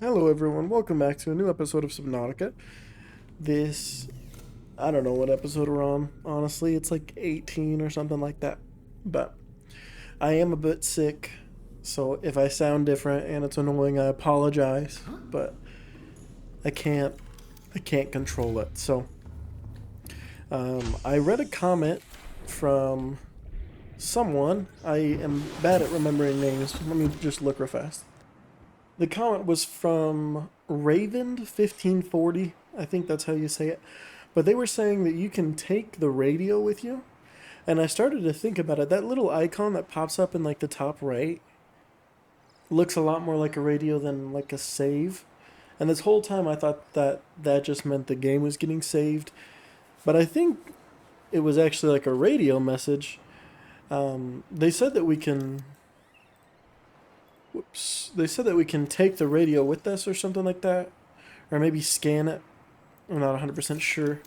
Hello everyone, welcome back to a new episode of Subnautica. I don't know what episode we're on, honestly, it's like 18 or something like that. But I am a bit sick, so if I sound different and it's annoying, I apologize, but I can't, I can't control it. So, I read a comment from someone. I am bad at remembering names, let me just look real fast. The comment was from Raven1540. I think that's how you say it. But they were saying that you can take the radio with you. And I started to think about it. That little icon that pops up in like the top right looks a lot more like a radio than like a save. And this whole time I thought that that just meant the game was getting saved. But I think it was actually like a radio message. They said that we can They said that we can take the radio with us or something like that. Or maybe scan it. I'm not 100% sure.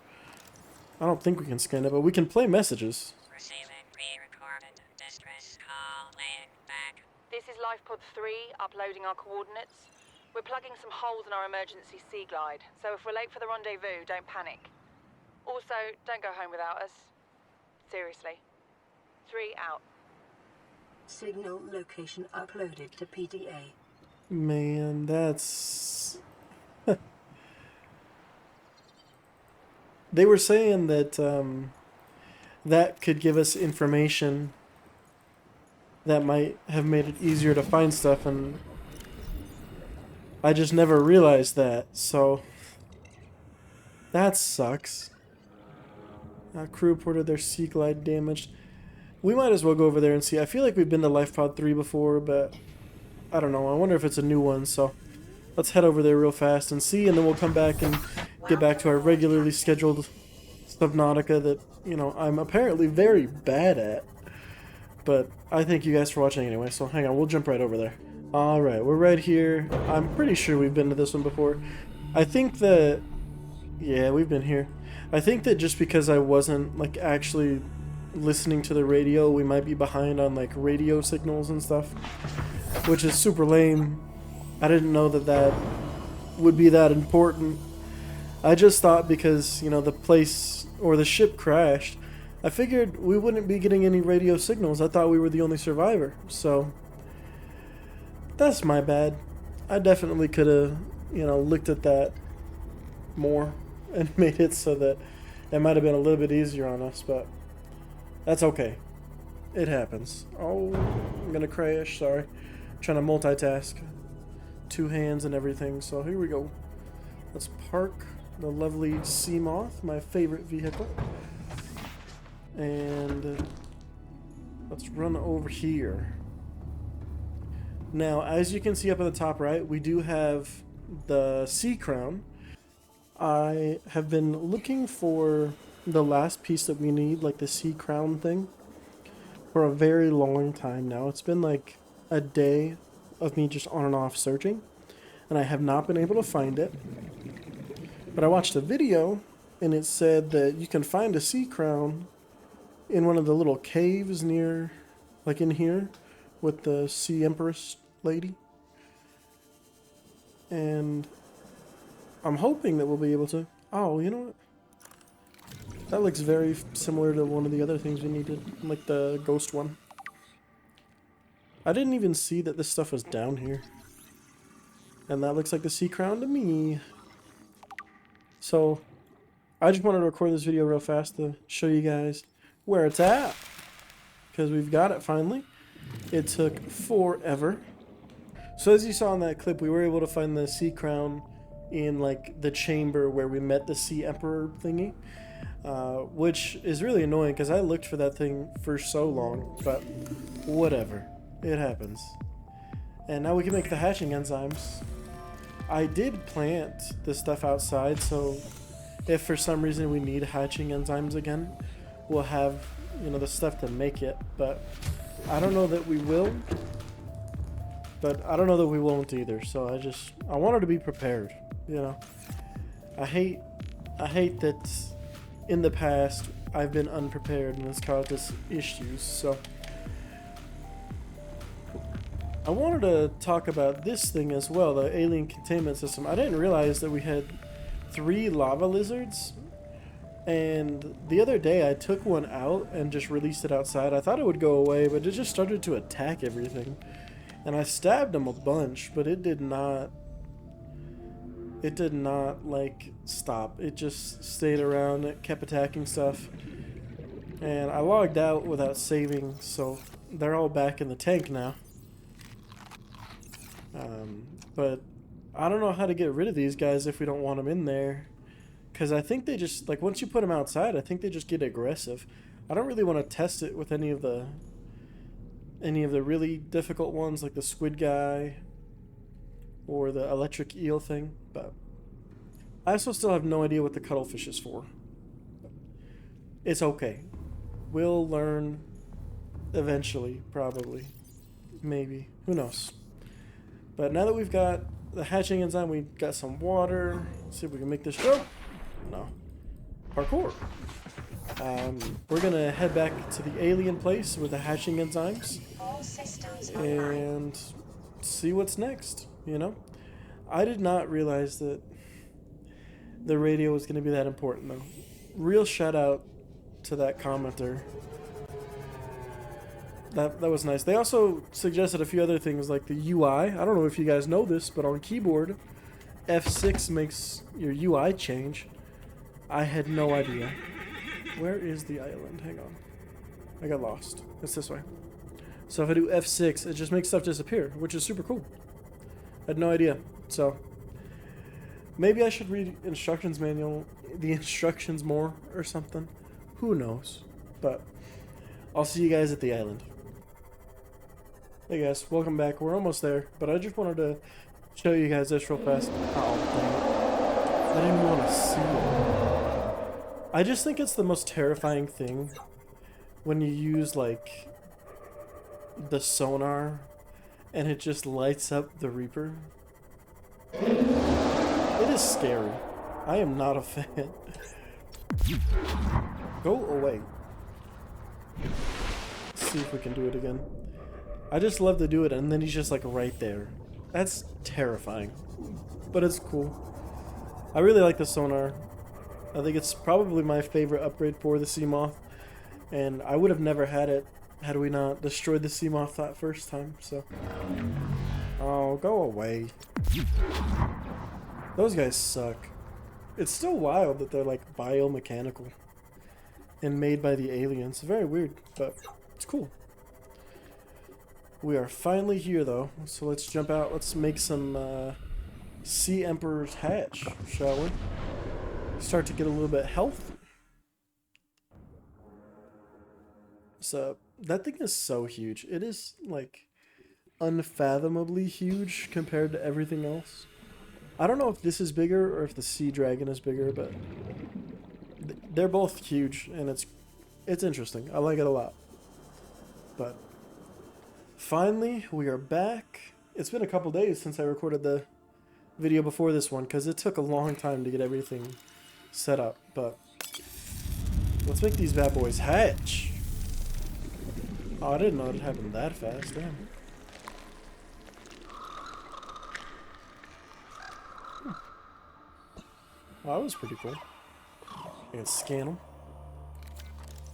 I don't think we can scan it, but we can play messages. Receiving pre-recorded distress call laying back. This is LifePod 3, uploading our coordinates. We're plugging some holes in our emergency sea glide, so if we're late for the rendezvous, don't panic. Also, don't go home without us. Seriously. 3 out. Signal location uploaded to PDA. Man, that's... They were saying that that could give us information that might have made it easier to find stuff, and I just never realized that, so that sucks. Crew reported their sea glide damaged. We might as well go over there and see. I feel like we've been to LifePod 3 before, but I don't know. I wonder if it's a new one, so let's head over there real fast and see, and then we'll come back and get back to our regularly scheduled Subnautica that, you know, I'm apparently very bad at. But I thank you guys for watching anyway, so hang on, we'll jump right over there. Alright, we're right here. I'm pretty sure we've been to this one before. I think that... yeah, we've been here. I think that just because I wasn't, like, actually listening to the radio, we might be behind on, like, radio signals and stuff. Which is super lame. I didn't know that that would be that important. I just thought because, you know, the place or the ship crashed, I figured we wouldn't be getting any radio signals. I thought we were the only survivor. So, that's my bad. I definitely could have, you know, looked at that more and made it so that it might have been a little bit easier on us, but that's okay. It happens. Oh, I'm gonna crash, sorry. I'm trying to multitask. 2 hands and everything, so here we go. Let's park the lovely Sea Moth, my favorite vehicle. And let's run over here. Now, as you can see up at the top right, we do have the Sea Crown. I have been looking for the last piece that we need, like the Sea Crown thing, for a very long time now. It's been like a day of me just on and off searching, and I have not been able to find it. But I watched a video, and it said that you can find a Sea Crown in one of the little caves near, like in here, with the Sea Empress lady. And I'm hoping that we'll be able to... oh, you know what? That looks very similar to one of the other things we needed, like the ghost one. I didn't even see that this stuff was down here. And that looks like the Sea Crown to me. So, I just wanted to record this video real fast to show you guys where it's at. Because we've got it finally. It took forever. So as you saw in that clip, we were able to find the Sea Crown in like the chamber where we met the Sea Emperor thingy. Which is really annoying because I looked for that thing for so long. But whatever. It happens. And now we can make the hatching enzymes. I did plant this stuff outside, so if for some reason we need hatching enzymes again, we'll have, you know, the stuff to make it. But I don't know that we will. But I don't know that we won't either. So I wanted to be prepared, you know. I hate that in the past I've been unprepared and it's caused us issues. So I wanted to talk about this thing as well, the alien containment system. I didn't realize that we had 3 lava lizards. And the other day I took one out and just released it outside. I thought it would go away, but it just started to attack everything. And I stabbed him a bunch, but it did not like stop. It just stayed around. It kept attacking stuff. And I logged out without saving, so they're all back in the tank now. But I don't know how to get rid of these guys if we don't want them in there. Because I think they just, like, once you put them outside, I think they just get aggressive. I don't really want to test it with any of the really difficult ones, like the squid guy or the electric eel thing. But I also still have no idea what the cuttlefish is for. It's okay. We'll learn eventually, probably. Maybe. Who knows? But now that we've got the hatching enzyme, we've got some water. Let's see if we can make this jump. No. Parkour. We're gonna head back to the alien place with the hatching enzymes and see what's next, you know? I did not realize that the radio was gonna be that important, though. Real shout out to that commenter. That was nice. They also suggested a few other things like the UI. I don't know if you guys know this, but on keyboard, F6 makes your UI change. I had no idea. Where is the island? Hang on. I got lost. It's this way. So if I do F6, it just makes stuff disappear, which is super cool. I had no idea. So maybe I should read the instructions more or something. Who knows? But I'll see you guys at the island. Hey guys, welcome back. We're almost there, but I just wanted to show you guys this real fast. Oh, dang it. I didn't want to see it. I just think it's the most terrifying thing when you use, like, the sonar and it just lights up the Reaper. It is scary. I am not a fan. Go away. Let's see if we can do it again. I just love to do it, and then he's just like right there. That's terrifying, but it's cool. I really like the sonar. I think it's probably my favorite upgrade for the Seamoth, and I would have never had it had we not destroyed the Seamoth that first time. So, oh, go away. Those guys suck. It's still wild that they're like biomechanical and made by the aliens. Very weird, but it's cool. We are finally here, though, so let's jump out. Let's make some Sea Emperor's hatch, shall we? Start to get a little bit of health. So, that thing is so huge. It is, like, unfathomably huge compared to everything else. I don't know if this is bigger or if the Sea Dragon is bigger, but they're both huge, and it's interesting. I like it a lot. But finally, we are back. It's been a couple days since I recorded the video before this one, because it took a long time to get everything set up. But let's make these bad boys hatch. Oh, I didn't know it happened that fast. Damn. Oh, that was pretty cool. I can scan them.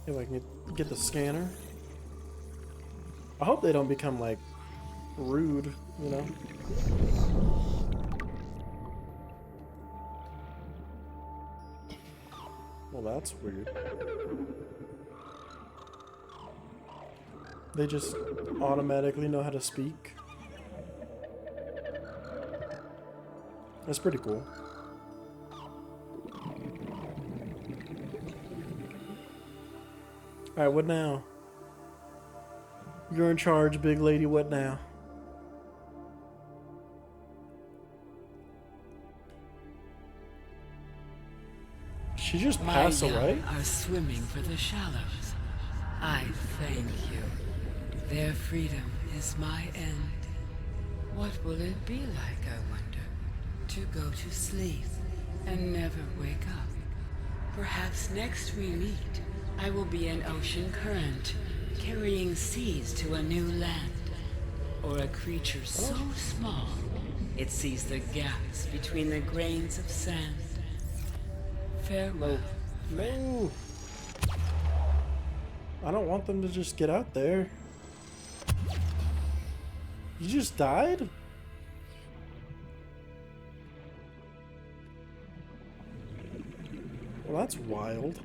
If I can get the scanner. I hope they don't become, like, rude, you know? Well, that's weird. They just automatically know how to speak. That's pretty cool. Alright, what now? You're in charge, big lady, what now? She just passed away? Are swimming for the shallows. I thank you. Their freedom is my end. What will it be like, I wonder, to go to sleep and never wake up? Perhaps next we meet, I will be an ocean current, carrying seas to a new land. or a creature so small it sees the gaps between the grains of sand. Farewell. No. I don't want them to just get out there. You just died? Well, that's wild.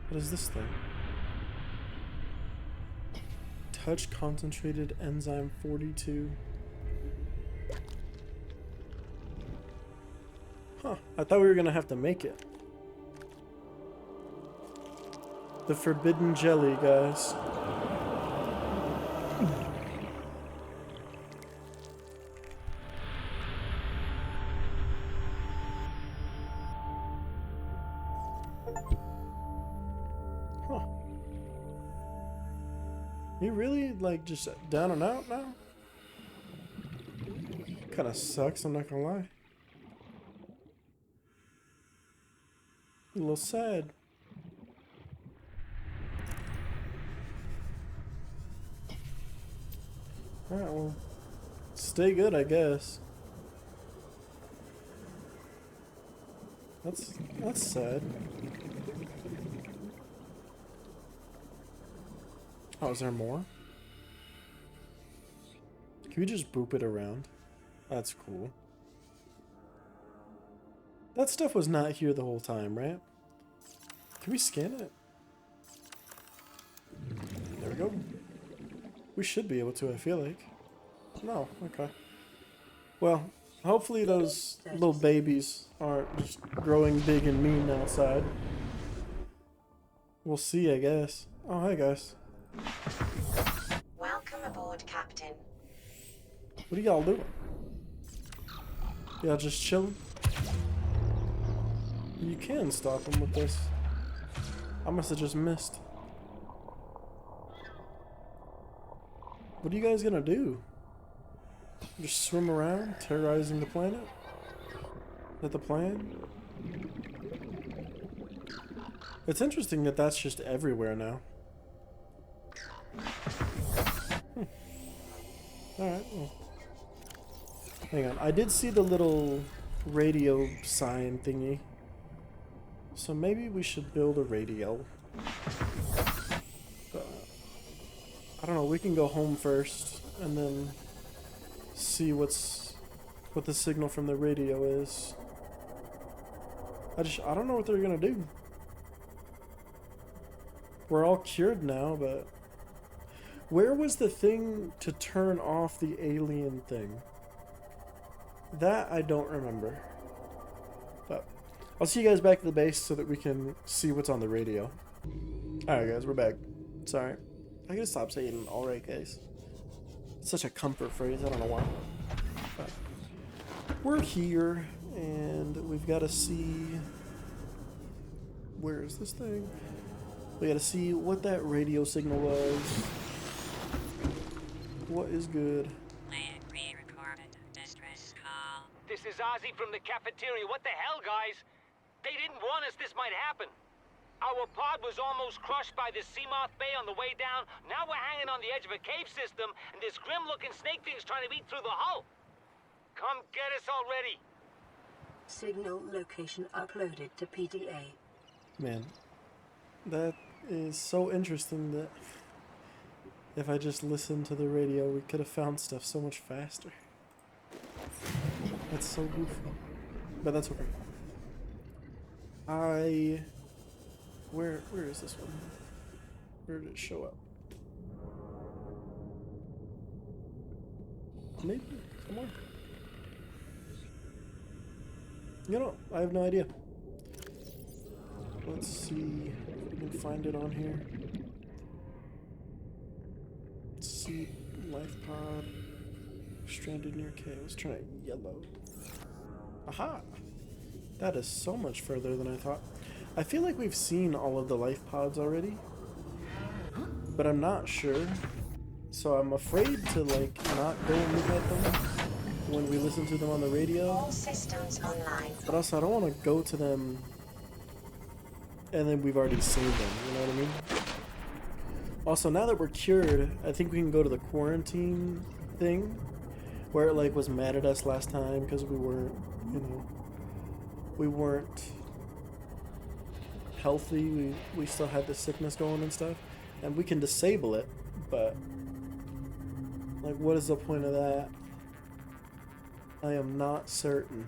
What is this thing? Touch concentrated enzyme 42. Huh. I thought we were gonna have to make it. The forbidden jelly, guys. Huh. You really, like, just down and out now? Kinda sucks, I'm not gonna lie. A little sad. Alright, well, stay good, I guess. That's sad. Oh, is there more? Can we just boop it around? That's cool. That stuff was not here the whole time, right? Can we scan it? There we go. We should be able to, I feel like. No, okay. Well, hopefully those little babies aren't just growing big and mean outside. We'll see, I guess. Oh, hey guys. Welcome aboard, Captain. What are y'all doing? Y'all just chilling? You can stop them with this. I must have just missed. What are you guys gonna do? Just swim around, terrorizing the planet? Is that the plan? It's interesting that that's just everywhere now. Alright, well. Hang on, I did see the little radio sign thingy. So maybe we should build a radio. I don't know, we can go home first and then see what the signal from the radio is. I don't know what they're gonna do. We're all cured now, but where was the thing to turn off the alien thing? That I don't remember. But I'll see you guys back at the base so that we can see what's on the radio. Alright guys, we're back. Sorry. I gotta stop saying alright guys. It's such a comfort phrase, I don't know why. But we're here and we've gotta see, where is this thing? We gotta see what that radio signal was. What is good? Land re-recorded distress call. This is Ozzy from the cafeteria. What the hell, guys? They didn't warn us this might happen. Our pod was almost crushed by the Seamoth Bay on the way down. Now we're hanging on the edge of a cave system, and this grim-looking snake thing's trying to eat through the hull. Come get us already. Signal location uploaded to PDA. Man, that is so interesting that if I just listened to the radio, we could have found stuff so much faster. That's so goofy. But that's okay. Where is this one? Where did it show up? Maybe somewhere. You know, I have no idea. Let's see if we can find it on here. Let's see, life pod, stranded near cave. Let's try yellow. Aha! That is so much further than I thought. I feel like we've seen all of the life pods already, but I'm not sure. So I'm afraid to like not go and look at them when we listen to them on the radio. All systems online. But also I don't want to go to them and then we've already seen them, you know what I mean? Also, now that we're cured, I think we can go to the quarantine thing where it like was mad at us last time because we weren't, we weren't healthy. We still had the sickness going and stuff, and we can disable it, but like, what is the point of that? I am not certain.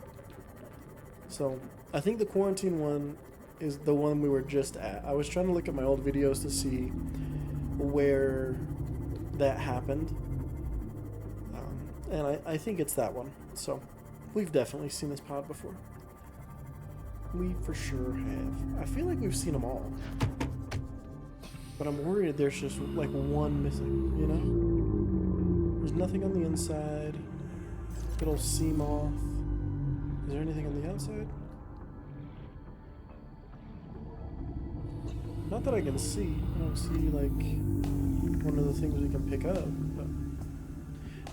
So I think the quarantine one is the one we were just at. I was trying to look at my old videos to see where that happened, and I think it's that one. So we've definitely seen this pod before. We for sure have. I feel like we've seen them all, but I'm worried there's just like one missing, you know? There's nothing on the inside. Good old sea moth. Is there anything on the outside? Not that I can see. I don't see like one of the things we can pick up. But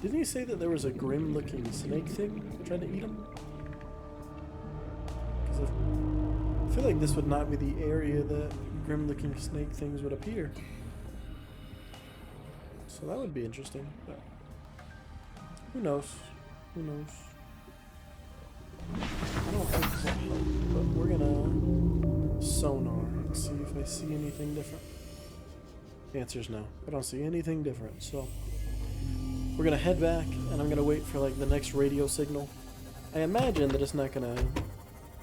didn't you say that there was a grim-looking snake thing trying to eat him? Because I feel like this would not be the area that grim-looking snake things would appear. So that would be interesting. But who knows? Who knows? I don't think so, but we're gonna sonar and see if I see anything different. The answer is no. I don't see anything different, so we're gonna head back, and I'm gonna wait for like the next radio signal. I imagine that it's not gonna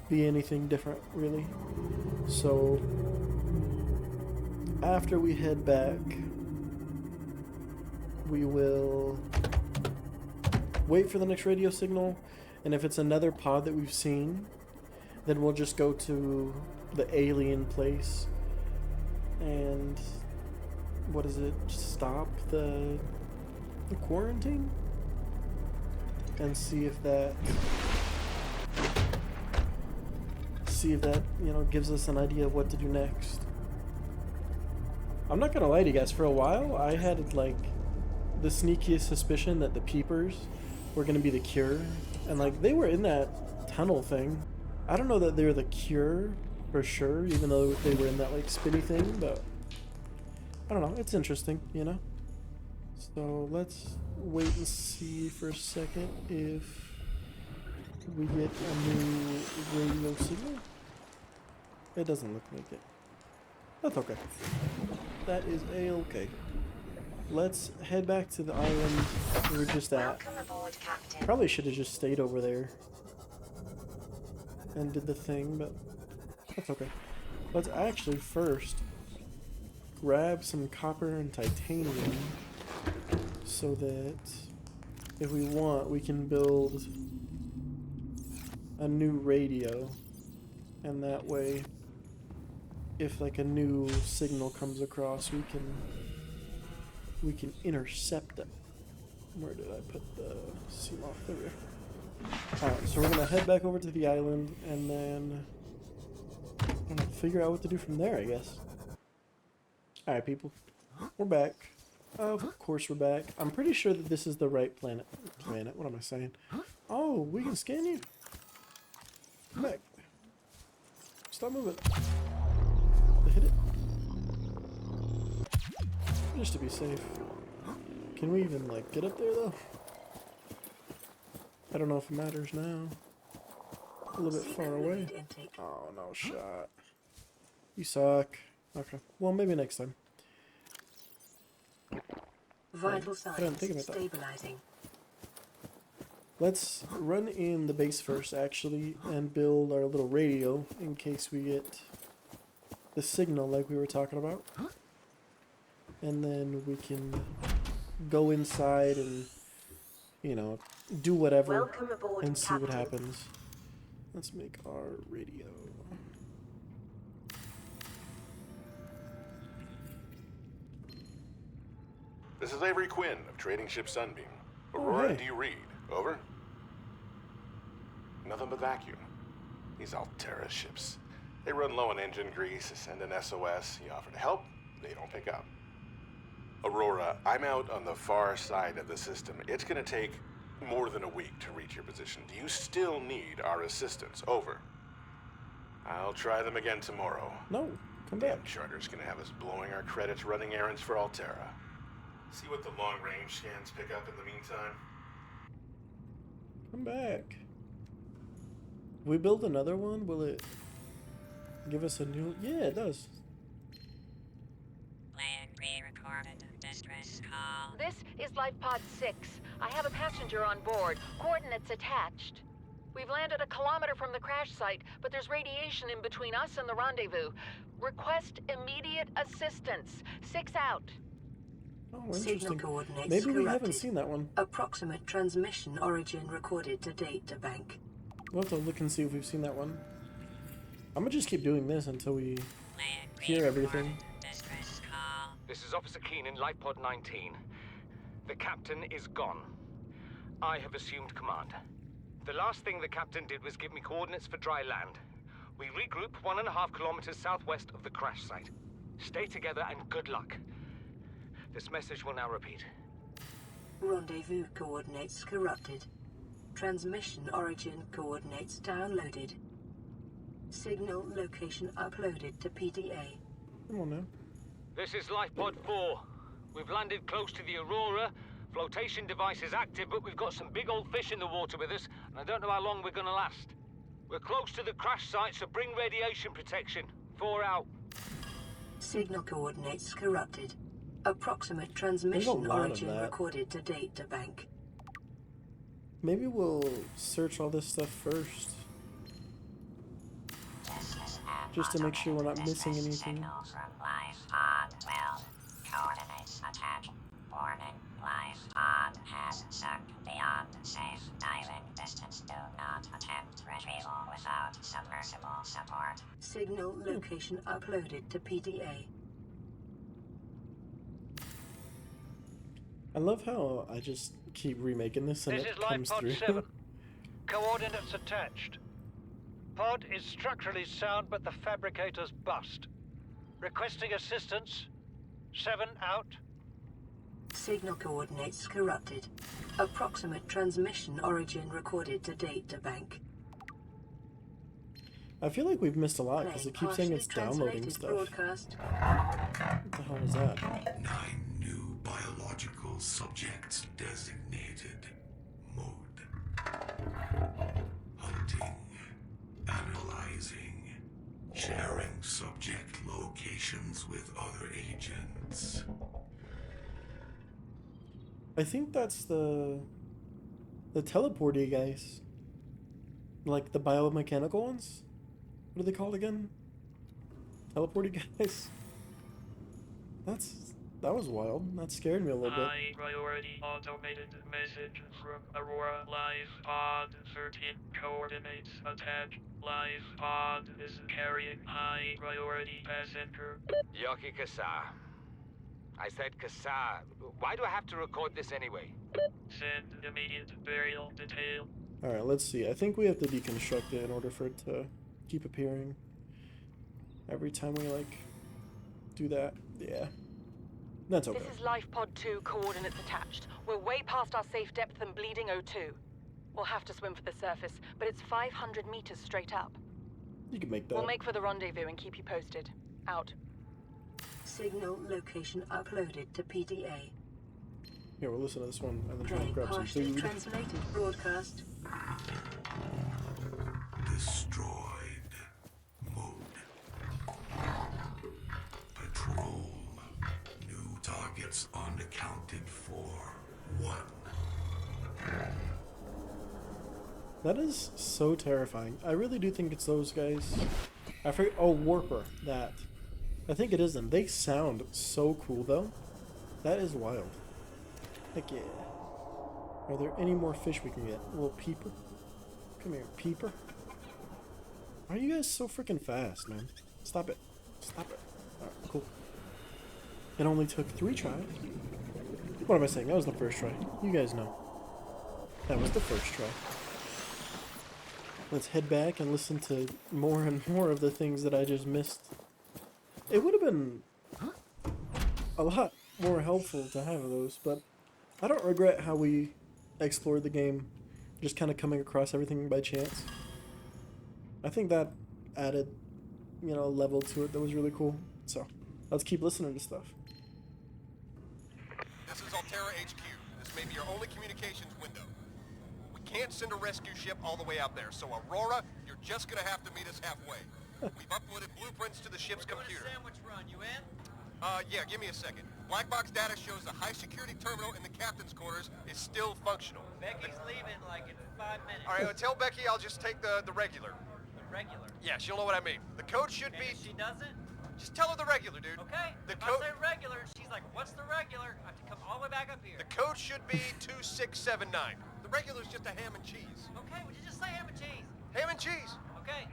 be anything different, really. So after we head back, we will wait for the next radio signal, and if it's another pod that we've seen, then we'll just go to the alien place and what is it? Stop the quarantine and see if that gives us an idea of what to do next. I'm not gonna lie to you guys, for a while I had like the sneakiest suspicion that the peepers were gonna be the cure, and like they were in that tunnel thing. I don't know that they're the cure for sure, even though they were in that like spinny thing, but I don't know, it's interesting, you know? So let's wait and see for a second if we get a new radio signal. It doesn't look like it. That's okay. That is a-okay. Let's head back to the island we were just at. Welcome aboard, Captain. Probably should have just stayed over there and did the thing, but that's okay. Let's actually first grab some copper and titanium so that if we want, we can build a new radio, and that way if like a new signal comes across, we can intercept it. Where did I put the sea moth? There we go. Alright, so we're gonna head back over to the island and then I'm gonna figure out what to do from there, I guess. Alright, people. We're back. Of course we're back. I'm pretty sure that this is the right planet. What am I saying? Oh, we can scan you. Come back. Stop moving. Hit it. Just to be safe. Can we even, like, get up there, though? I don't know if it matters now. A little bit far away. Oh, no shot. You suck. Okay. Well, maybe next time. Vital I didn't signs think about that. stabilizing. Let's run in the base first, actually, and build our little radio in case we get the signal like we were talking about. And then we can go inside and, you know, do whatever Welcome aboard, and see what Captain. happens. Let's make our radio. This is Avery Quinn of Trading Ship Sunbeam. Aurora, hey. do you read? Over? Nothing but vacuum. These Altera ships. They run low on engine grease, send an SOS, you offer to help, they don't pick up. Aurora, I'm out on the far side of the system. It's gonna take more than a week to reach your position. Do you still need our assistance? Over. I'll try them again tomorrow. No, come back. Damn charter's gonna have us blowing our credits running errands for Altera. See what the long-range scans pick up in the meantime. Come back. If we build another one, will it give us a new... Yeah, it does. Plan pre-recorded distress call. This is Life Pod 6. I have a passenger on board. Coordinates attached. We've landed a kilometer from the crash site, but there's radiation in between us and the rendezvous. Request immediate assistance. 6 out. Oh, Signal interesting. coordinates Maybe we haven't corrupted. seen that one. Approximate transmission origin recorded to data bank. We'll have to look and see if we've seen that one. I'm gonna just keep doing this until we Plan hear everything. pre-recorded distress call. This is Officer Keenan, Life Pod 19. The captain is gone. I have assumed command. The last thing the captain did was give me coordinates for dry land. We regroup 1.5 kilometers southwest of the crash site. Stay together and good luck. This message will now repeat. Rendezvous coordinates corrupted. Transmission origin coordinates downloaded. Signal location uploaded to PDA. Come on now. This is Life Pod 4. We've landed close to the Aurora. Flotation device is active, but we've got some big old fish in the water with us, and I don't know how long we're gonna last. We're close to the crash site, so bring radiation protection. 4 out. Signal coordinates corrupted. Approximate transmission lot of origin that. recorded to data bank. Maybe we'll search all this stuff first. Just to make sure we're not missing anything. Signals from Life Pod 12. Coordinates attached. Warning. Life Pod has sunk beyond safe diving distance. Do not attempt retrieval without submersible support. Signal location uploaded to PDA. I love how I just keep remaking this and This it is Life comes Pod through. 7. Coordinates attached. Pod is structurally sound, but the fabricator's bust. Requesting assistance. 7 out. Signal coordinates corrupted. Approximate transmission origin recorded to data bank. I feel like we've missed a lot because Playing it keeps saying it's partially downloading translated stuff. broadcast. What the hell is that? 9 new biological subjects designated. Mode. Hunting. Analyzing. Sharing subject locations with other agents. I think that's the teleporty guys. Like the biomechanical ones? What are they called again? Teleporty guys? That was wild. That scared me a little bit. High priority automated message from Aurora Life Pod 13. Coordinates attached. Life Pod is carrying high priority passenger. Yoki Kasa. I said Kasa. Why do I have to record this anyway? Send immediate burial detail. Alright, let's see. I think we have to deconstruct it in order for it to keep appearing. Every time we, like, do that. Yeah. That's okay. This is Life Pod 2, coordinates attached. We're way past our safe depth and bleeding O2. We'll have to swim for the surface, but it's 500 meters straight up. You can make that. We'll make for the rendezvous and keep you posted. Out. Signal location uploaded to PDA. Here, we'll listen to this one and then try to Playing grab some partially food. translated broadcast. Destroyed. Mode. Patrol. New targets unaccounted for. 1. That is so terrifying. I really do think it's those guys. I forget. Oh, Warper. That. I think it is them. They sound so cool, though. That is wild. Heck yeah. Are there any more fish we can get? A little peeper? Come here, peeper. Why are you guys so freaking fast, man? Stop it. Stop it. Alright, cool. It only took 3 tries. What am I saying? That was the first try. You guys know. That was the first try. Let's head back and listen to more and more of the things that I just missed. It would have been a lot more helpful to have those, but I don't regret how we explored the game, just kind of coming across everything by chance. I think that added, you know, a level to it that was really cool. So, let's keep listening to stuff. This is may be our only communications window. We can't send a rescue ship all the way out there, so Aurora, you're just gonna have to meet us halfway. We've uploaded blueprints to the ship's computer. Sandwich run, you in? Yeah, give me a second. Black box data shows the high-security terminal in the captain's quarters is still functional. Becky's leaving like in 5 minutes. All right, tell Becky I'll just take the regular. The regular. Yeah, she'll know what I mean. The code should And be... if she doesn't? Just tell her the regular, dude. Okay. The If I code... say regular, and she's like, what's the regular? I have to come all the way back up here. The code should be 2679. The regular's just a ham and cheese. Okay, would you just say ham and cheese? Ham and cheese! Okay.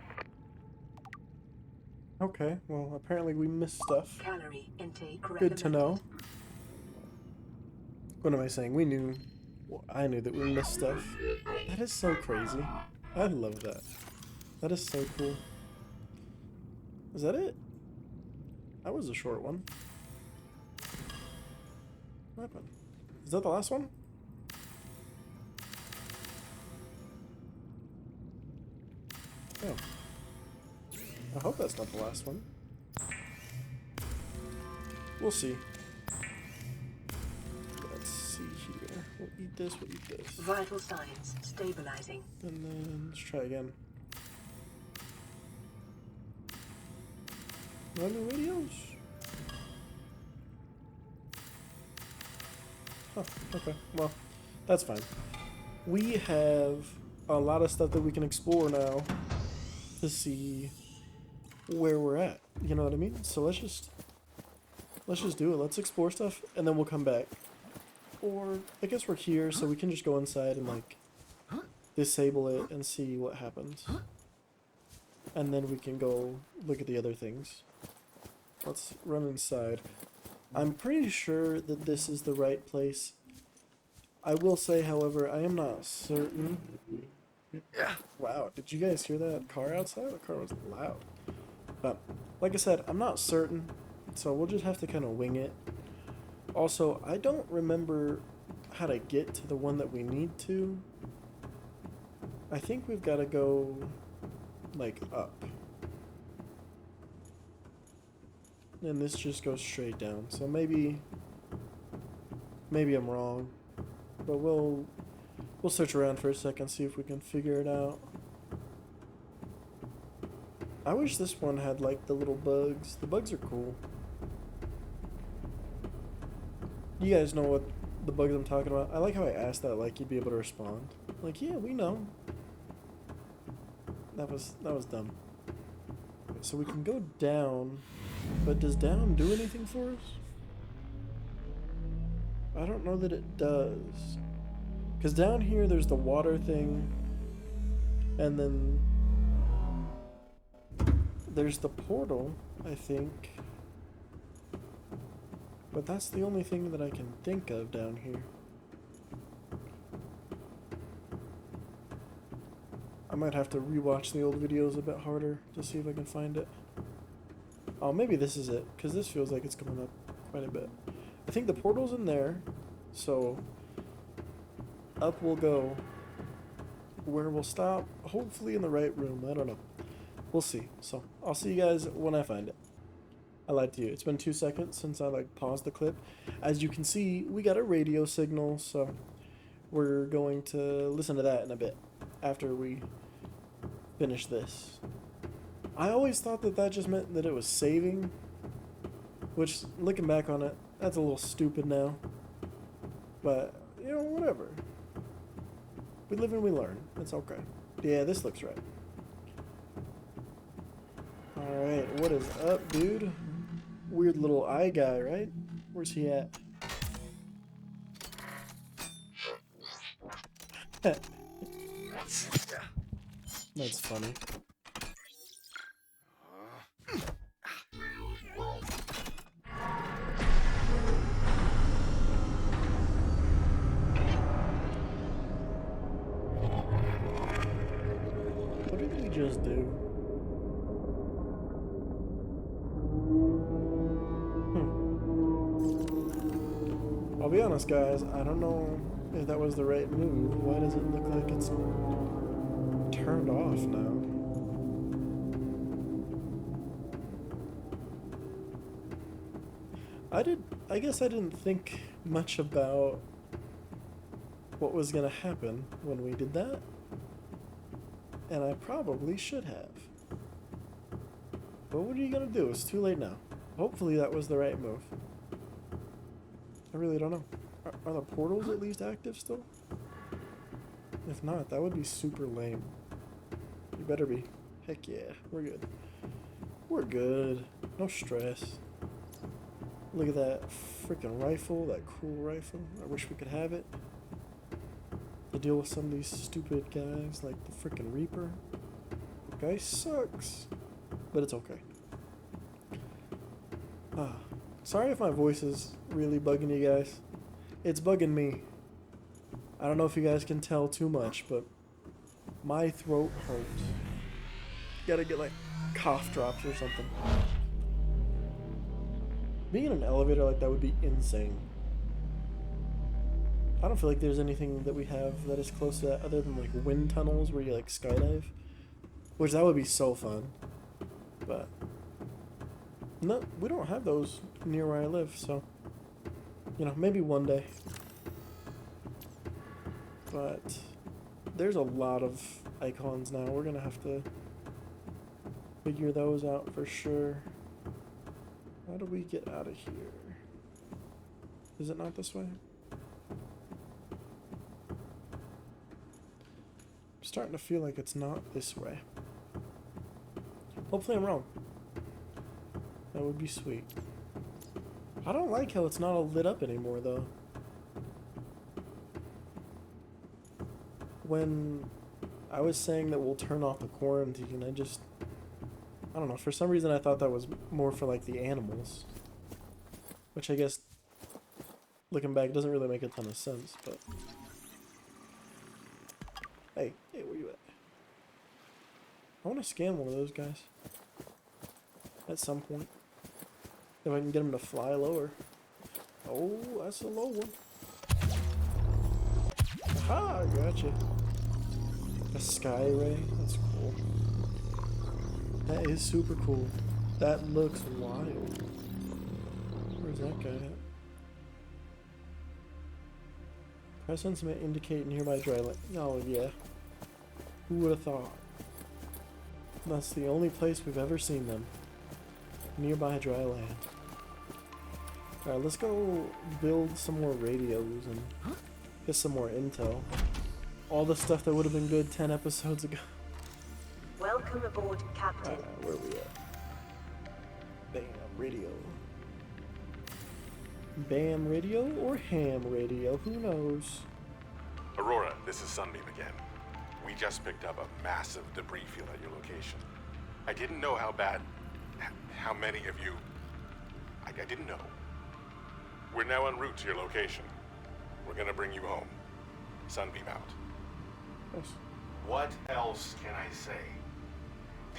Okay, well, apparently we missed stuff. Calorie intake Good to know. What am I saying? We knew... Well, I knew that we missed stuff. That is so crazy. I love that. That is so cool. Is that it? That was a short one. What happened? Is that the last one? Oh. I hope that's not the last one. We'll see. Let's see here. We'll eat this, we'll eat this. Vital signs stabilizing. And then let's try again. No new radios? Huh, okay. Well, that's fine. We have a lot of stuff that we can explore now to see where we're at. You know what I mean? So let's just do it. Let's explore stuff and then we'll come back. Or I guess we're here so we can just go inside and like disable it and see what happens. And then we can go look at the other things. Let's run inside. I'm pretty sure that this is the right place. I will say, however, I am not certain. Yeah. Wow, did you guys hear that car outside? The car was loud. But, like I said, I'm not certain, so we'll just have to kind of wing it. Also, I don't remember how to get to the one that we need to. I think we've got to go, like, up. And this just goes straight down, so maybe I'm wrong. But we'll search around for a second, see if we can figure it out. I wish this one had like the little bugs. The bugs are cool. You guys know what the bugs I'm talking about? I like how I asked that like you'd be able to respond. Like, yeah, we know. That was dumb. Okay, so we can go down, but does down do anything for us? I don't know that it does. Because down here there's the water thing, and then there's the portal, I think. But that's the only thing that I can think of down here. I might have to rewatch the old videos a bit harder to see if I can find it. Oh, maybe this is it, because this feels like it's coming up quite a bit. I think the portal's in there, so up we'll go. Where we'll stop, hopefully in the right room, I don't know. We'll see. So, I'll see you guys when I find it. I lied to you. It's been 2 seconds since I paused the clip. As you can see, we got a radio signal, so we're going to listen to that in a bit after we finish this. I always thought that just meant that it was saving, which, looking back on it, that's a little stupid now. But, you know, whatever. We live and we learn. It's okay. Yeah, this looks right. Alright, what is up, dude? Weird little eye guy, right? Where's he at? That's funny. What did we just do? I'll be honest, guys, I don't know if that was the right move. Why does it look like it's turned off now? I guess I didn't think much about what was gonna happen when we did that. And I probably should have. But what are you gonna do? It's too late now. Hopefully that was the right move. I really don't know. Are the portals at least active still? If not, that would be super lame. You better be. Heck yeah, we're good. We're good. No stress. Look at that freaking rifle, that cool rifle. I wish we could have it. To deal with some of these stupid guys like the freaking Reaper. The guy sucks. But it's okay. Sorry if my voice is really bugging you guys. It's bugging me. I don't know if you guys can tell too much, but my throat hurts. Gotta get like cough drops or something. Being in an elevator like that would be insane. I don't feel like there's anything that we have that is close to that other than like wind tunnels where you like skydive. Which that would be so fun. But no, we don't have those near where I live, so you know, maybe one day. But there's a lot of icons now. We're gonna have to figure those out for sure. How do we get out of here? Is it not this way? I'm starting to feel like it's not this way. Hopefully I'm wrong. That would be sweet. I don't like how it's not all lit up anymore though. When I was saying that we'll turn off the quarantine, I don't know, for some reason I thought that was more for like the animals. Which I guess, looking back, doesn't really make a ton of sense, but... Hey, where you at? I want to scan one of those guys. At some point. If I can get him to fly lower. Oh, that's a low one. Aha, gotcha. A sky ray, that's cool. That is super cool. That looks wild. Where's that guy at? Presence may indicate nearby dry land. Oh yeah. Who would have thought? That's the only place we've ever seen them. Nearby dry land. Alright, let's go build some more radios and get some more intel. All the stuff that would have been good 10 episodes ago. Welcome aboard, Captain. Where are we at? Bam, radio. Bam radio or ham radio, who knows? Aurora, this is Sunbeam again. We just picked up a massive debris field at your location. I didn't know how many of you... I didn't know. We're now en route to your location. We're gonna bring you home. Sunbeam out. Yes. What else can I say?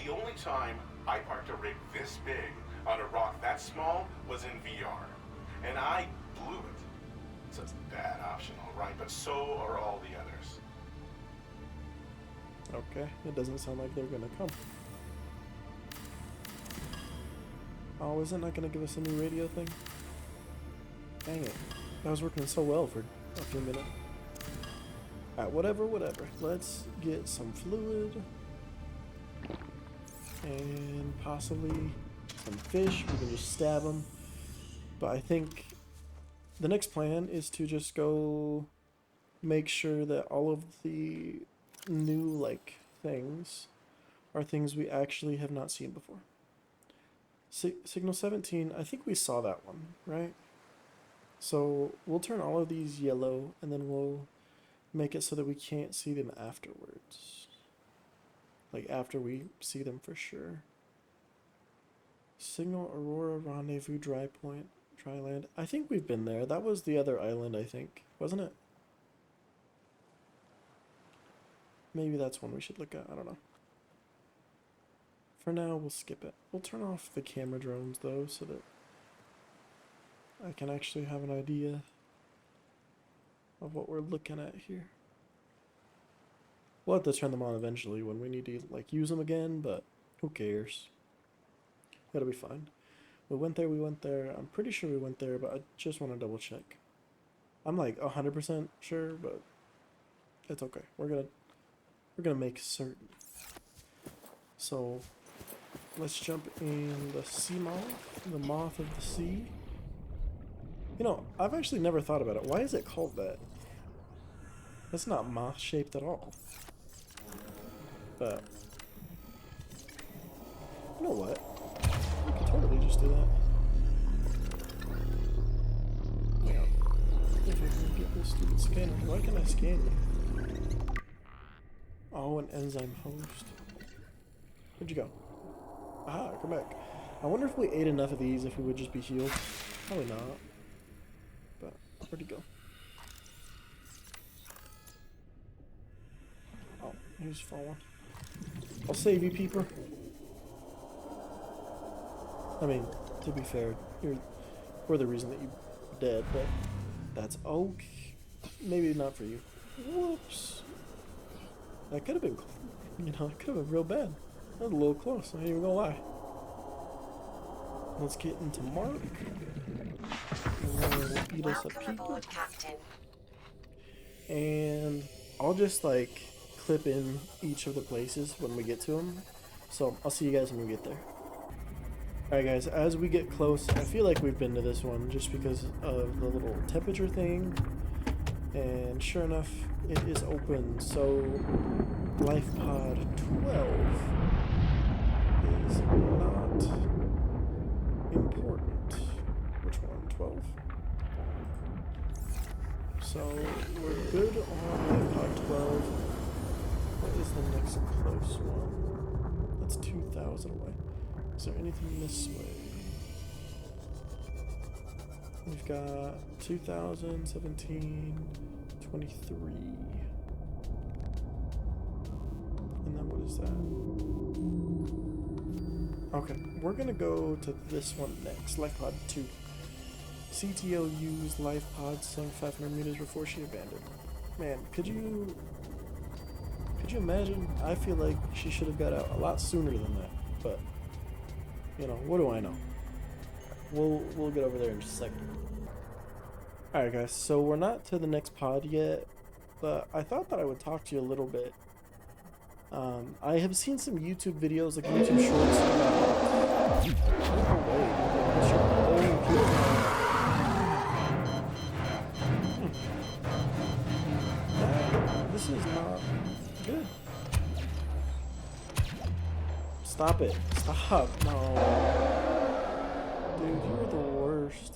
The only time I parked a rig this big on a rock that small was in VR. And I blew it. It's a bad option, alright, but so are all the others. Okay, it doesn't sound like they're gonna come. Oh, is it not gonna give us a new radio thing? Dang it. That was working so well for a few minutes. Alright, whatever. Let's get some fluid. And possibly some fish. We can just stab them. But I think the next plan is to just go make sure that all of the new, like, things are things we actually have not seen before. Signal 17, I think we saw that one, right? So we'll turn all of these yellow, and then we'll make it so that we can't see them afterwards. Like, after we see them for sure. Signal Aurora Rendezvous Dry Point, Dry Land. I think we've been there. That was the other island, I think. Wasn't it? Maybe that's one we should look at. I don't know. For now, we'll skip it. We'll turn off the camera drones, though, so that I can actually have an idea of what we're looking at here. We'll have to turn them on eventually when we need to, like, use them again, but who cares? It'll be fine. We went there. I'm pretty sure we went there, but I just want to double check. I'm like 100% sure, but It's okay. We're gonna make certain. So let's jump in the sea moth, the moth of the sea. You know, I've actually never thought about it. Why is it called that? It's not moth shaped at all. But you know what? We could totally just do that. Yeah. If I can get this stupid scanner. Why can I scan you? Oh, an enzyme host. Where'd you go? Aha, come back. I wonder if we ate enough of these if we would just be healed. Probably not. But where'd he go? Oh, he's falling. I'll save you, peeper. I mean, to be fair, we're the reason that you're dead, but that's okay. Maybe not for you. Whoops. That could have been, you know, it could have been real bad. That was a little close, I ain't even gonna lie. Let's get into Mark. Beat us up, Welcome aboard, Captain. and I'll just like clip in each of the places when we get to them. So I'll see you guys when we get there. Alright guys, as we get close, I feel like we've been to this one just because of the little temperature thing. And sure enough, it is open. So life pod 12 is not important. Which one? 12? So we're good on life pod 12. What is the next close one? That's 2,000 away. Is there anything this way? We've got 2017, 23. And then what is that? Okay, we're gonna go to this one next, life pod 2. CTO used life pod sunk 500 meters before she abandoned. Man, could you imagine? I feel like she should have got out a lot sooner than that, but you know, what do I know? We'll get over there in just a second. Alright guys, so we're not to the next pod yet, but I thought that I would talk to you a little bit. I have seen some YouTube videos, like YouTube shorts about... No way, dude, this is not good. Stop it. Stop. No. Dude, you're the worst.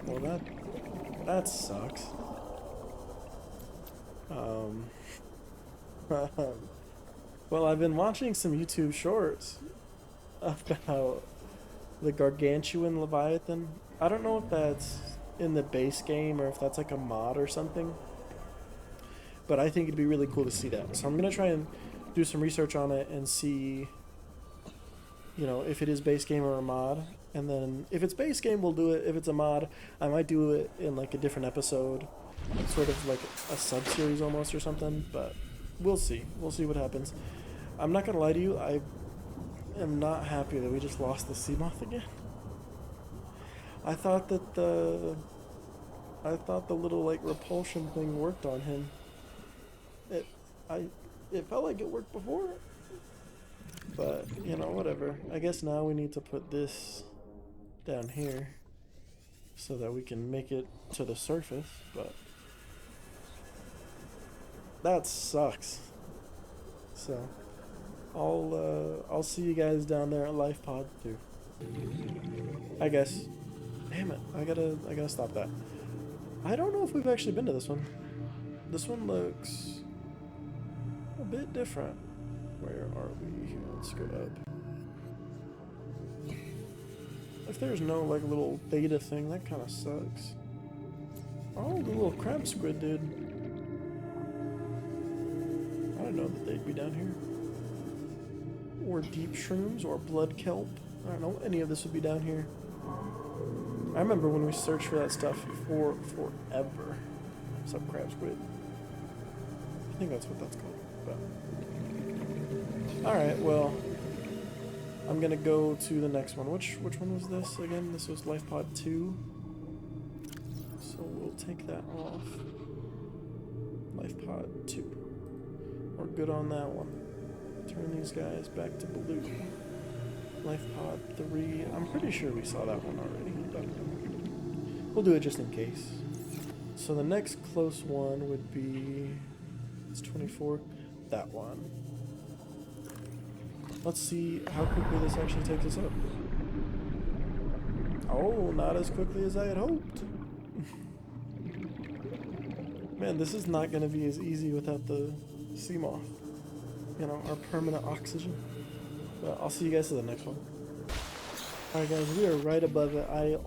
Well, that sucks. Well, I've been watching some YouTube shorts about the gargantuan leviathan. I don't know if that's in the base game or if that's like a mod or something, but I think it'd be really cool to see that. So I'm gonna try and do some research on it and see, you know, if it is base game or a mod. And then if it's base game, we'll do it. If it's a mod, I might do it in like a different episode, sort of like a sub-series almost or something, but we'll see. We'll see what happens. I'm not gonna lie to you, I am not happy that we just lost the Seamoth again. I thought the little like repulsion thing worked on him. It felt like it worked before, but you know, whatever. I guess now we need to put this down here so that we can make it to the surface, but that sucks. So I'll see you guys down there at Life Pod 2. I guess. Damn it, I gotta stop that. I don't know if we've actually been to this one. This one looks a bit different. Where are we? Here, let's go up. If there's no like little beta thing, that kind of sucks. Oh, the little crab squid dude. I didn't know that they'd be down here. Or deep shrooms, or blood kelp. I don't know, any of this would be down here. I remember when we searched for that stuff for forever. What's up, crab squid? I think that's what that's called. But alright, well, I'm gonna go to the next one. Which one was this again? This was Life Pod 2. So we'll take that off. Life Pod 2. We're good on that one. Turn these guys back to blue. Life Pod 3. I'm pretty sure we saw that one already, but we'll do it just in case. So the next close one would be, it's 24, that one. Let's see how quickly this actually takes us up. Oh, not as quickly as I had hoped. Man, this is not going to be as easy without the sea moth. You know, our permanent oxygen. But I'll see you guys to the next one. Alright guys, we are right above it. I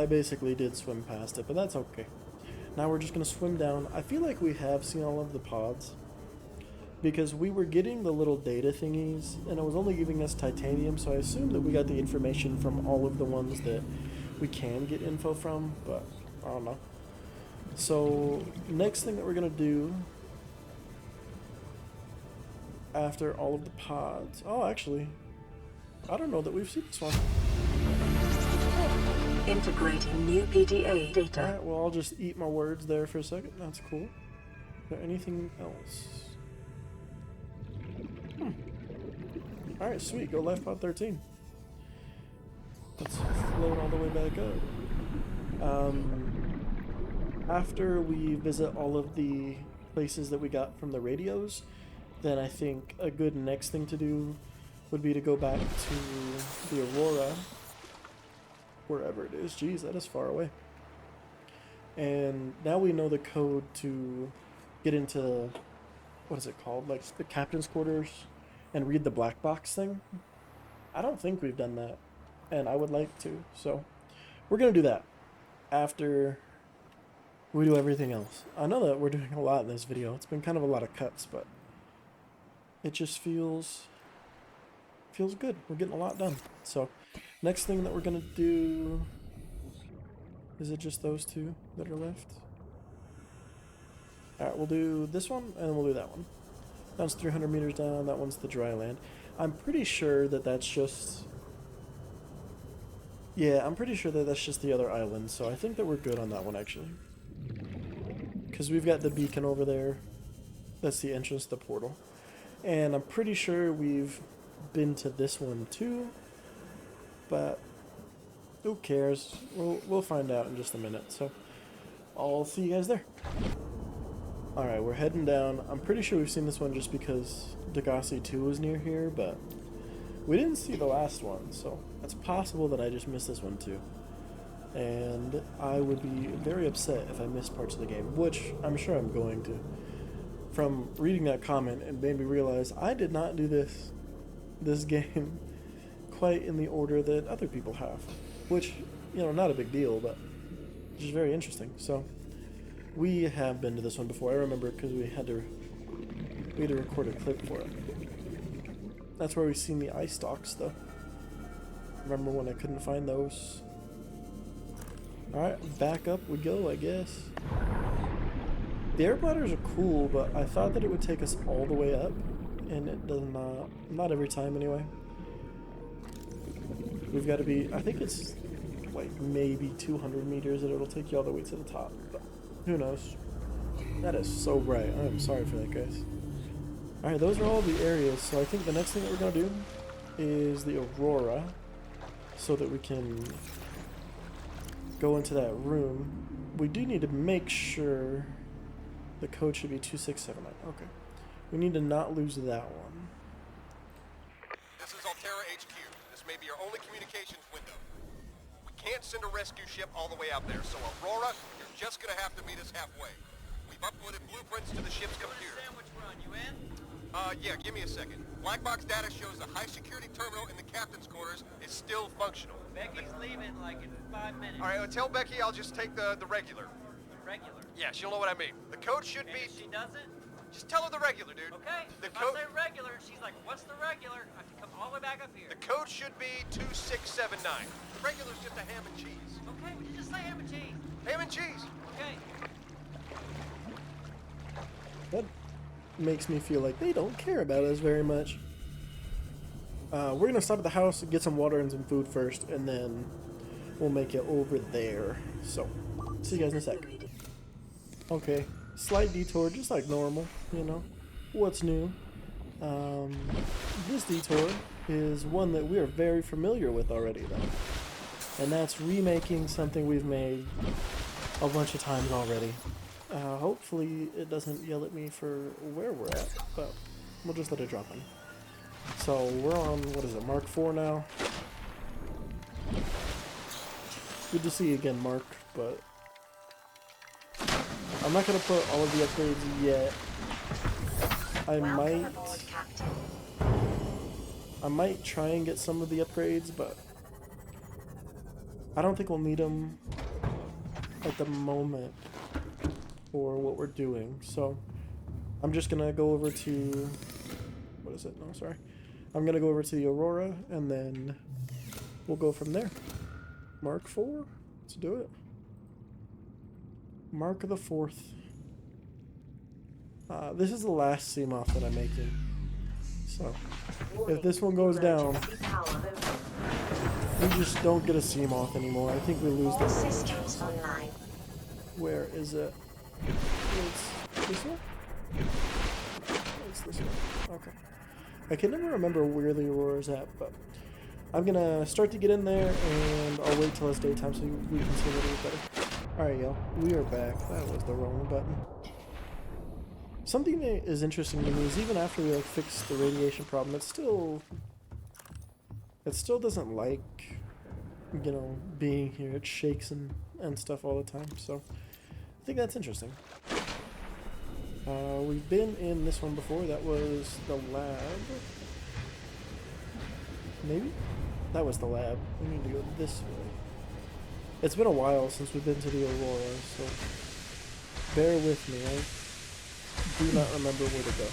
basically did swim past it, but that's okay. Now we're just going to swim down. I feel like we have seen all of the pods, because we were getting the little data thingies, and it was only giving us titanium, so I assume that we got the information from all of the ones that we can get info from, but I don't know. So, next thing that we're going to do after all of the pods... Oh, actually, I don't know that we've seen this one. Integrating new PDA data. Alright, well, I'll just eat my words there for a second. That's cool. Is there anything else? Alright, sweet. Go Life Pod 13. Let's float all the way back up. After we visit all of the places that we got from the radios, then I think a good next thing to do would be to go back to the Aurora, wherever it is. Jeez, that is far away. And now we know the code to get into, what is it called, like the captain's quarters and read the black box thing. I don't think we've done that, and I would like to, so we're gonna do that after we do everything else. I know that we're doing a lot in this video. It's been kind of a lot of cuts, but it just feels good. We're getting a lot done. So next thing that we're gonna do, is it just those two that are left? Alright, we'll do this one and then we'll do that one. That one's 300 meters down, that one's the dry land. I'm pretty sure that that's just... Yeah, I'm pretty sure that that's just the other island, so I think that we're good on that one actually. Because we've got the beacon over there. That's the entrance to the portal. And I'm pretty sure we've been to this one too, but who cares? We'll find out in just a minute, so I'll see you guys there. Alright, we're heading down. I'm pretty sure we've seen this one just because Degassi 2 was near here, but we didn't see the last one, so it's possible that I just missed this one too. And I would be very upset if I missed parts of the game, which I'm sure I'm going to. From reading that comment, it made me realize I did not do this game quite in the order that other people have, which, you know, not a big deal, but just very interesting. So we have been to this one before. I remember because we had to record a clip for it. That's where we've seen the ice stalks, though. Remember when I couldn't find those? Alright, back up we go, I guess. The air bladders are cool, but I thought that it would take us all the way up, and it does not every time anyway. We've got to be, I think it's like maybe 200 meters that it'll take you all the way to the top, but who knows. That is so bright. I'm sorry for that, guys. Alright, those are all the areas, so I think the next thing that we're going to do is the Aurora, so that we can go into that room. We do need to make sure the code should be 2679. Okay. We need to not lose that one. This is Altera HQ. This may be your only communications window. We can't send a rescue ship all the way out there, so Aurora, you're just gonna have to meet us halfway. We've uploaded blueprints to the ship's computer. Sandwich run, you in? Yeah, give me a second. Black box data shows the high security terminal in the captain's quarters is still functional. Becky's leaving like in 5 minutes. All right, tell Becky I'll just take the regular. The regular. Yeah, she'll know what I mean. The code should And be... if she doesn't? Just tell her the regular, dude. Okay. The If I code... say regular, she's like, what's the regular? I have to come all the way back up here. The code should be 2679. The regular's just a ham and cheese. Okay, would you just say ham and cheese? Ham and cheese. Okay. That makes me feel like they don't care about us very much. We're gonna stop at the house and get some water and some food first, and then we'll make it over there. So, see you guys in a sec. Okay, slight detour, just like normal, you know. What's new? This detour is one that we are very familiar with already, though. And that's remaking something we've made a bunch of times already. Hopefully it doesn't yell at me for where we're at, but we'll just let it drop in. So we're on, what is it, Mark 4 now? Good to see you again, Mark, but I'm not going to put all of the upgrades yet. I might try and get some of the upgrades, but I don't think we'll need them at the moment for what we're doing. So I'm just going to go over to, what is it? No, sorry. I'm going to go over to the Aurora, and then we'll go from there. Mark 4? Let's do it. Mark the 4th. This is the last Seamoth that I'm making. So, if this one goes down, we just don't get a Seamoth anymore. I think we lose the Systems online. Where is it? It's this one? It's this one. Okay. I can never remember where the Aurora's at, but I'm gonna start to get in there, and I'll wait till it's daytime so we can see a little bit better. Alright, y'all. We are back. That was the wrong button. Something that is interesting to me is even after we fix the radiation problem, it still doesn't like, you know, being here. It shakes and stuff all the time. So I think that's interesting. We've been in this one before. That was the lab. Maybe? That was the lab. We need to go this way. It's been a while since we've been to the Aurora, so bear with me. I do not remember where to go.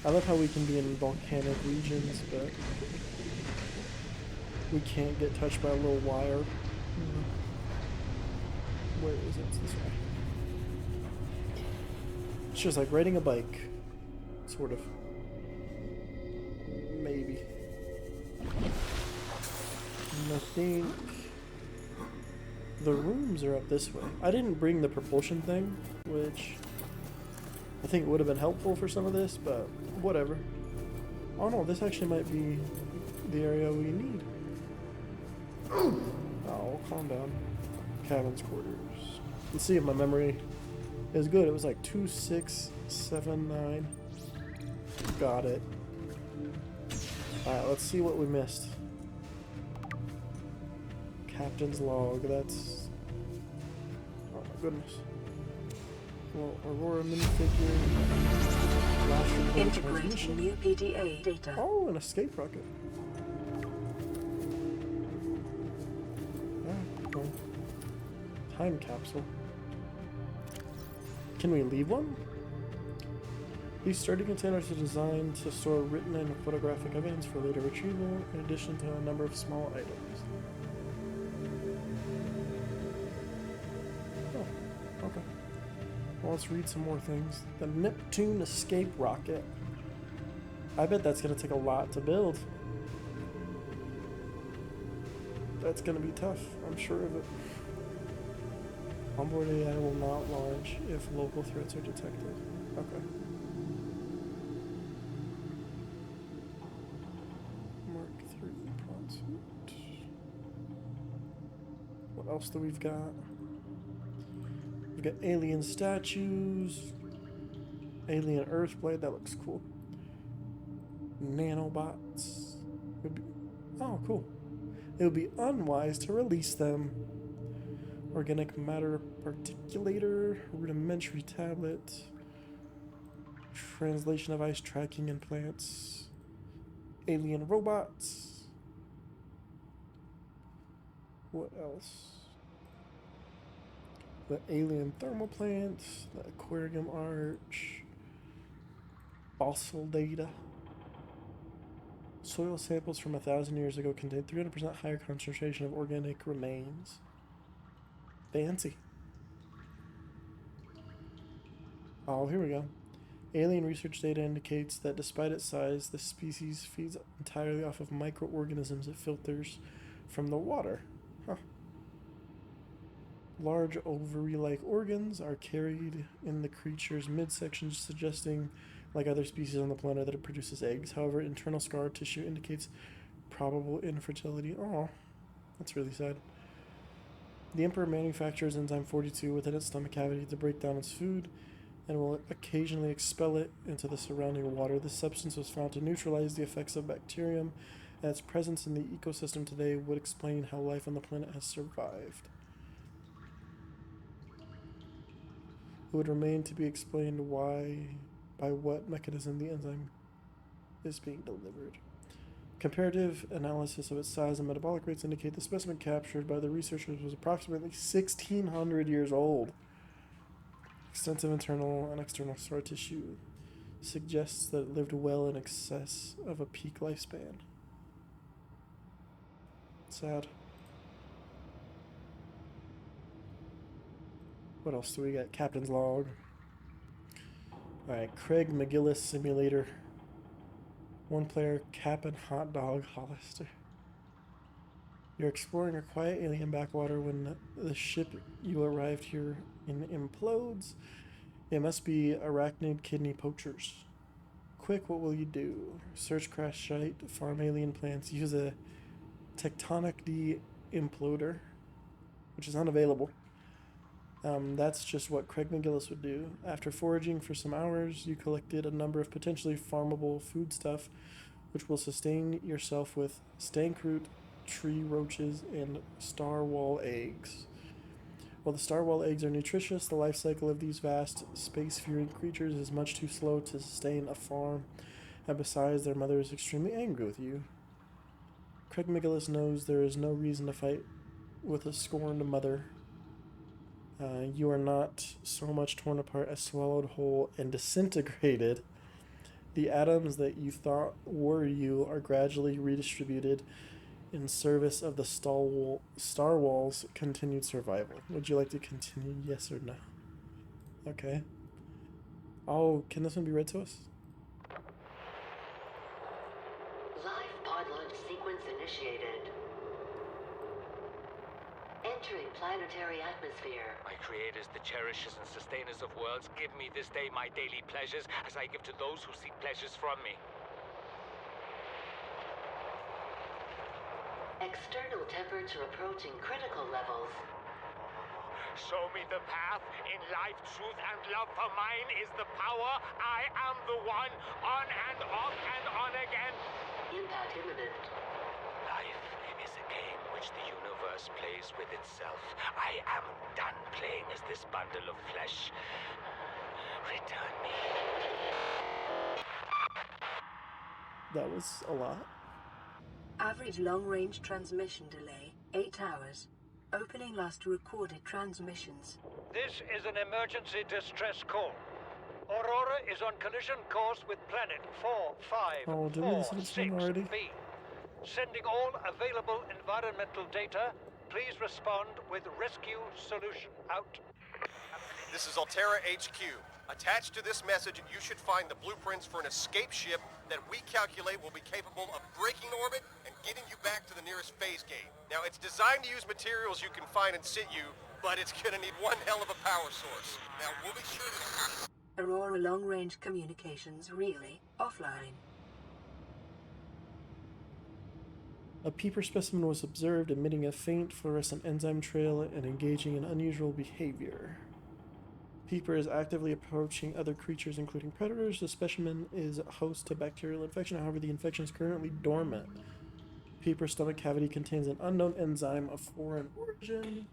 I love how we can be in volcanic regions, but we can't get touched by a little wire. Where is it? It's this way. It's just like riding a bike. Sort of. Maybe. And I think the rooms are up this way. I didn't bring the propulsion thing, which I think would have been helpful for some of this, but whatever. Oh no, this actually might be the area we need. Oh, calm down. Cabin's quarters. Let's see if my memory is good. It was like 2679. Got it. Alright, let's see what we missed. Captain's log, that's... Oh my goodness. Well, Aurora minifigure. Last report Integrating transmission. new PDA data. Oh, an escape rocket. Ah, cool. Time capsule. Can we leave one? These sturdy containers are designed to store written and photographic evidence for later retrieval, in addition to a number of small items. Oh, okay. Well, let's read some more things. The Neptune escape rocket. I bet that's going to take a lot to build. That's going to be tough, I'm sure of it. Onboard AI will not launch if local threats are detected. Okay. Mark 3 pod suit. What else do we've got? We've got alien statues. Alien Earthblade, that looks cool. Nanobots. Oh, cool. It would be unwise to release them. Organic matter particulator, rudimentary tablet, translation device tracking implants, alien robots. What else? The alien thermal plant, the aquarium arch, fossil data. Soil samples from 1,000 years ago contain 300% higher concentration of organic remains. Fancy. Oh, here we go. Alien research data indicates that despite its size, the species feeds entirely off of microorganisms it filters from the water. Huh. Large ovary-like organs are carried in the creature's midsection, suggesting, like other species on the planet, that it produces eggs. However, internal scar tissue indicates probable infertility. Oh, that's really sad. The Emperor manufactures enzyme 42 within its stomach cavity to break down its food and will occasionally expel it into the surrounding water. This substance was found to neutralize the effects of bacterium, and its presence in the ecosystem today would explain how life on the planet has survived. It would remain to be explained by what mechanism the enzyme is being delivered. Comparative analysis of its size and metabolic rates indicate the specimen captured by the researchers was approximately 1,600 years old. Extensive internal and external scar tissue suggests that it lived well in excess of a peak lifespan. Sad. What else do we got? Captain's log. Alright, Craig McGillis Simulator. One player, Cap'n Hot Dog Hollister. You're exploring a quiet alien backwater when the ship you arrived here in implodes. It must be arachnid kidney poachers. Quick, what will you do? Search crash site, farm alien plants, use a tectonic de-imploder, which is unavailable. That's just what Craig McGillis would do. After foraging for some hours, you collected a number of potentially farmable foodstuff, which will sustain yourself with stankroot, tree roaches, and starwall eggs. While the starwall eggs are nutritious, the life cycle of these vast, space-fearing creatures is much too slow to sustain a farm, and besides, their mother is extremely angry with you. Craig McGillis knows there is no reason to fight with a scorned mother. You are not so much torn apart as swallowed whole and disintegrated. The atoms that you thought were you are gradually redistributed in service of the Star Wall's continued survival. Would you like to continue? Yes or no? Okay. Oh, can this one be read to us? Live pod launch sequence initiated. Entering planetary atmosphere. My creators, the cherishers and sustainers of worlds, give me this day my daily pleasures as I give to those who seek pleasures from me. External temperature approaching critical levels. Show me the path. In life, truth, and love for mine is the power. I am the one. On and off and on again. Impact imminent. Life is a game which the universe plays with itself. I am done playing as this bundle of flesh. Return me. That was a lot. Average long-range transmission delay, 8 hours. Opening last recorded transmissions. This is an emergency distress call. Aurora is on collision course with planet Oh, did we listen to this one already? 4546B. Sending all available environmental data. Please respond with rescue solution. Out. This is Altera HQ. Attached to this message, you should find the blueprints for an escape ship that we calculate will be capable of breaking orbit and getting you back to the nearest phase gate. Now, it's designed to use materials you can find in situ, but it's gonna need one hell of a power source. Now, we'll be sure to... Aurora long-range communications relay offline. A peeper specimen was observed emitting a faint fluorescent enzyme trail and engaging in unusual behavior. Peeper is actively approaching other creatures, including predators. The specimen is host to bacterial infection, however, the infection is currently dormant. Peeper's stomach cavity contains an unknown enzyme of foreign origin.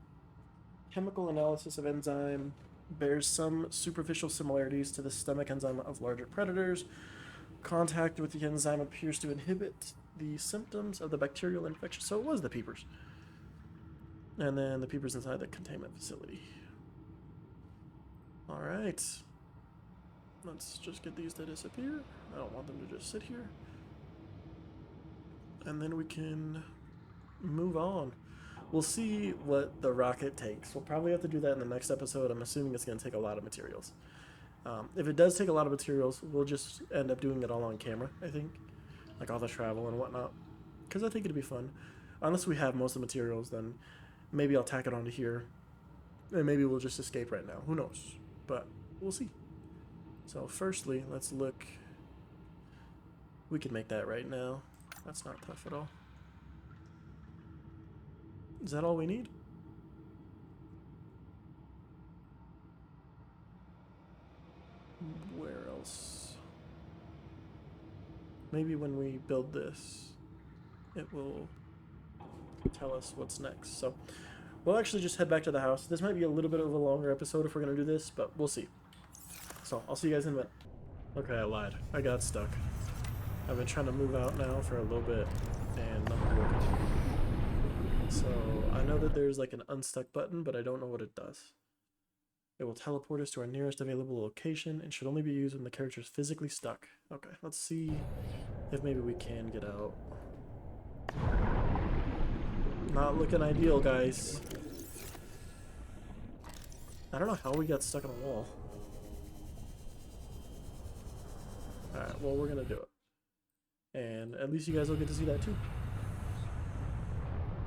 Chemical analysis of enzyme bears some superficial similarities to the stomach enzyme of larger predators. Contact with the enzyme appears to inhibit the symptoms of the bacterial infection. So it was the peepers. And then the peepers inside the containment facility. Alright. Let's just get these to disappear. I don't want them to just sit here. And then we can move on. We'll see what the rocket takes. We'll probably have to do that in the next episode. I'm assuming it's going to take a lot of materials. If it does take a lot of materials, we'll just end up doing it all on camera, I think. Like all the travel and whatnot. Because I think it'd be fun. Unless we have most of the materials, then maybe I'll tack it onto here. And maybe we'll just escape right now. Who knows? But we'll see. So firstly, let's look. We can make that right now. That's not tough at all. Is that all we need? Where else? Maybe when we build this, it will tell us what's next. So we'll actually just head back to the house. This might be a little bit of a longer episode if we're going to do this, but we'll see. So I'll see you guys in a minute. Okay, I lied. I got stuck. I've been trying to move out now for a little bit, and nothing working. So I know that there's like an unstuck button, but I don't know what it does. It will teleport us to our nearest available location and should only be used when the character is physically stuck. Okay, let's see if maybe we can get out. Not looking ideal, guys. I don't know how we got stuck on a wall. Alright, well, we're gonna do it. And at least you guys will get to see that too.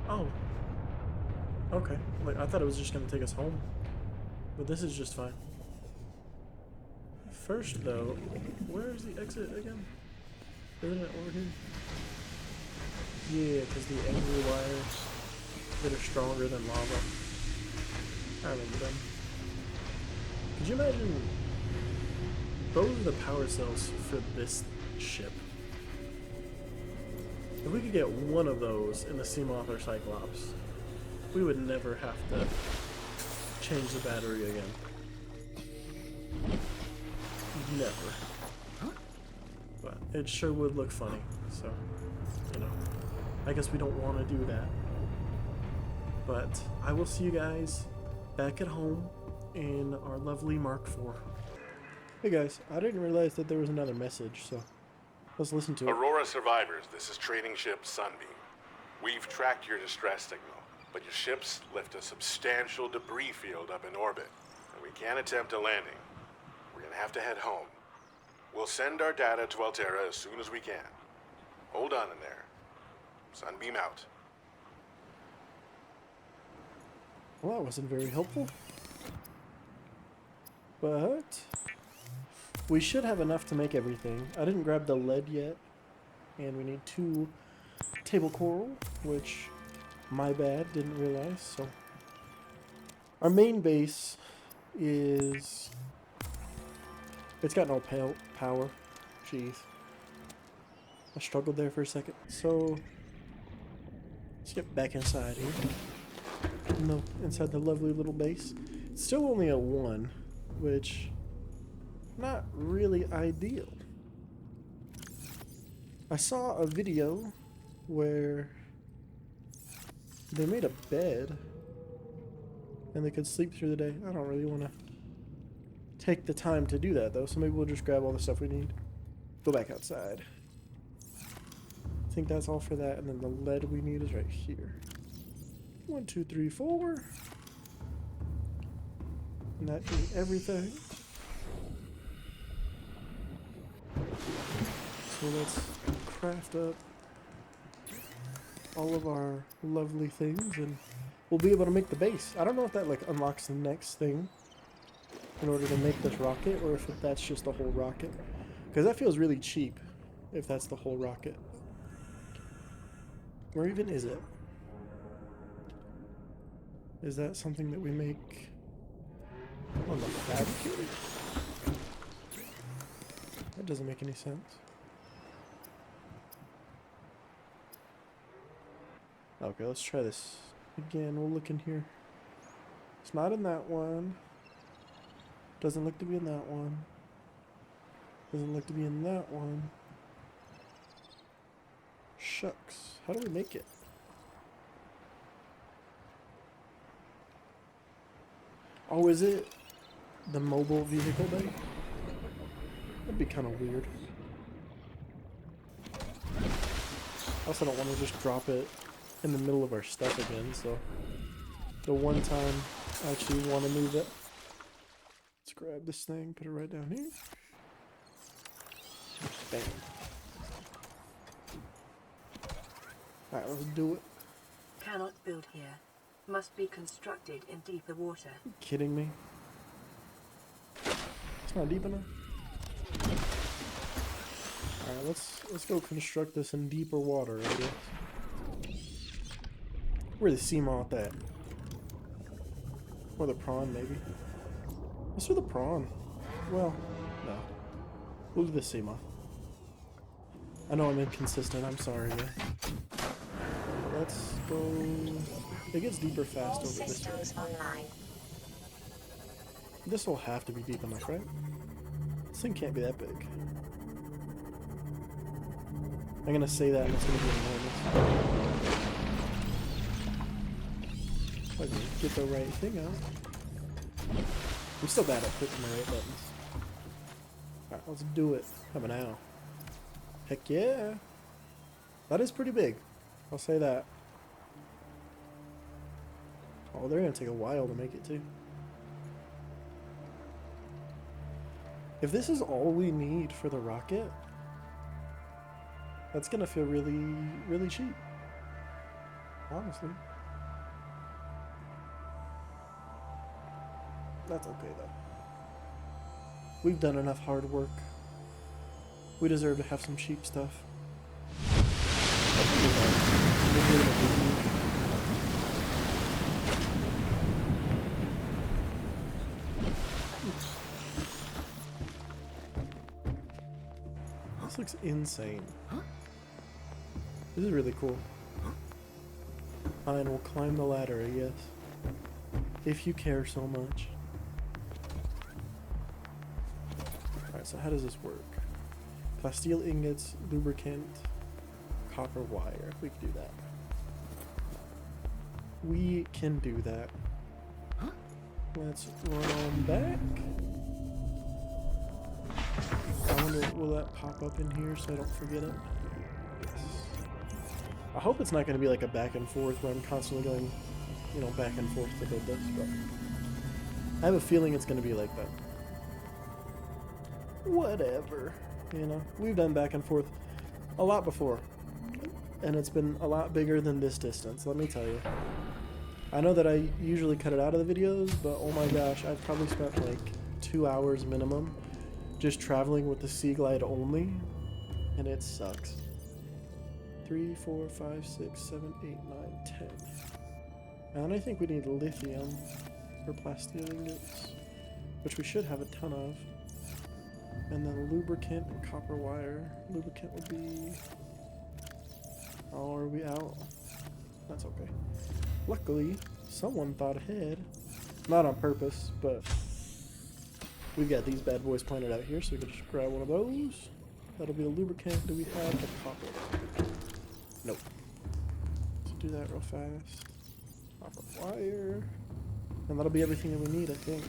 Oh. Okay. Like, I thought it was just gonna take us home. But this is just fine. First, though, where is the exit again? Isn't it over here? Yeah, because the angry wires that are stronger than lava. I remember them. Could you imagine? Those are the power cells for this ship. If we could get one of those in the Seamoth or Cyclops, we would never have to change the battery again. Never. But it sure would look funny, so, you know, I guess we don't want to do that. But I will see you guys back at home in our lovely Mark IV. Hey guys, I didn't realize that there was another message, so let's listen to it. Aurora survivors, this is trading ship Sunbeam. We've tracked your distress signal, but your ships left a substantial debris field up in orbit, and we can't attempt a landing. We're gonna have to head home. We'll send our data to Altera as soon as we can. Hold on in there. Sunbeam out. Well, that wasn't very helpful. But we should have enough to make everything. I didn't grab the lead yet, and we need 2 table coral, which my bad, didn't realize. So our main base is, it's got no power. Jeez, I struggled there for a second. So let's get back inside here. No, inside the lovely little base. It's still only a 1, which not really ideal. I saw a video where they made a bed and they could sleep through the day. I don't really want to take the time to do that though, so maybe we'll just grab all the stuff we need. Go back outside. I think that's all for that, and then the lead we need is right here. 1, 2, 3, 4. And that is everything. So let's craft up all of our lovely things and we'll be able to make the base. I don't know if that like unlocks the next thing in order to make this rocket, or if that's just the whole rocket. Because that feels really cheap if that's the whole rocket. Where even is it? Is that something that we make on the fabricator? That doesn't make any sense. Okay, let's try this again. We'll look in here. It's not in that one. Doesn't look to be in that one. Doesn't look to be in that one. Shucks. How do we make it? Oh, is it the mobile vehicle bay? That'd be kind of weird. I also don't want to just drop it in the middle of our stuff again, so the one time I actually want to move it. Let's grab this thing, put it right down here. Bam. Alright, let's do it. Cannot build here. Must be constructed in deeper water. You kidding me? It's not deep enough. Alright, let's go construct this in deeper water, I guess. Where the sea moth at? Or the prawn, maybe. Let's do the prawn. Well, no. We'll do the sea moth. I know I'm inconsistent, I'm sorry, yeah. Let's go... It gets deeper fast All over this way. systems online. This will have to be deep enough, right? This thing can't be that big. I'm gonna say that and it's gonna be enormous. If I can get the right thing out. I'm still bad at clicking the right buttons. Alright, let's do it. How about now? Heck yeah! That is pretty big. I'll say that. Oh, they're gonna take a while to make it too. If this is all we need for the rocket, that's gonna feel really, really cheap. Honestly. That's okay though. We've done enough hard work. We deserve to have some cheap stuff. This looks insane. This is really cool. Fine, we'll climb the ladder, I guess. If you care so much. Alright, so how does this work? Plasteel ingots, lubricant, copper wire. We can do that. We can do that. Let's run on back. I wonder, will that pop up in here so I don't forget it? Yes. I hope it's not going to be like a back and forth where I'm constantly going, you know, back and forth to build this, but I have a feeling it's going to be like that. Whatever. You know, we've done back and forth a lot before, and it's been a lot bigger than this distance, let me tell you. I know that I usually cut it out of the videos, but oh my gosh, I've probably spent like 2 hours minimum just traveling with the Sea Glide only, and it sucks. 3, 4, 5, 6, 7, 8, 9, 10. And I think we need lithium for plasteel ingots, which we should have a ton of. And then lubricant and copper wire. Lubricant would be... Oh, are we out? That's okay. Luckily, someone thought ahead. Not on purpose, but we've got these bad boys pointed out here, so we can just grab one of those. That'll be the lubricant. Do we have the copper? Nope. Let's do that real fast. Copper wire. And that'll be everything that we need, I think.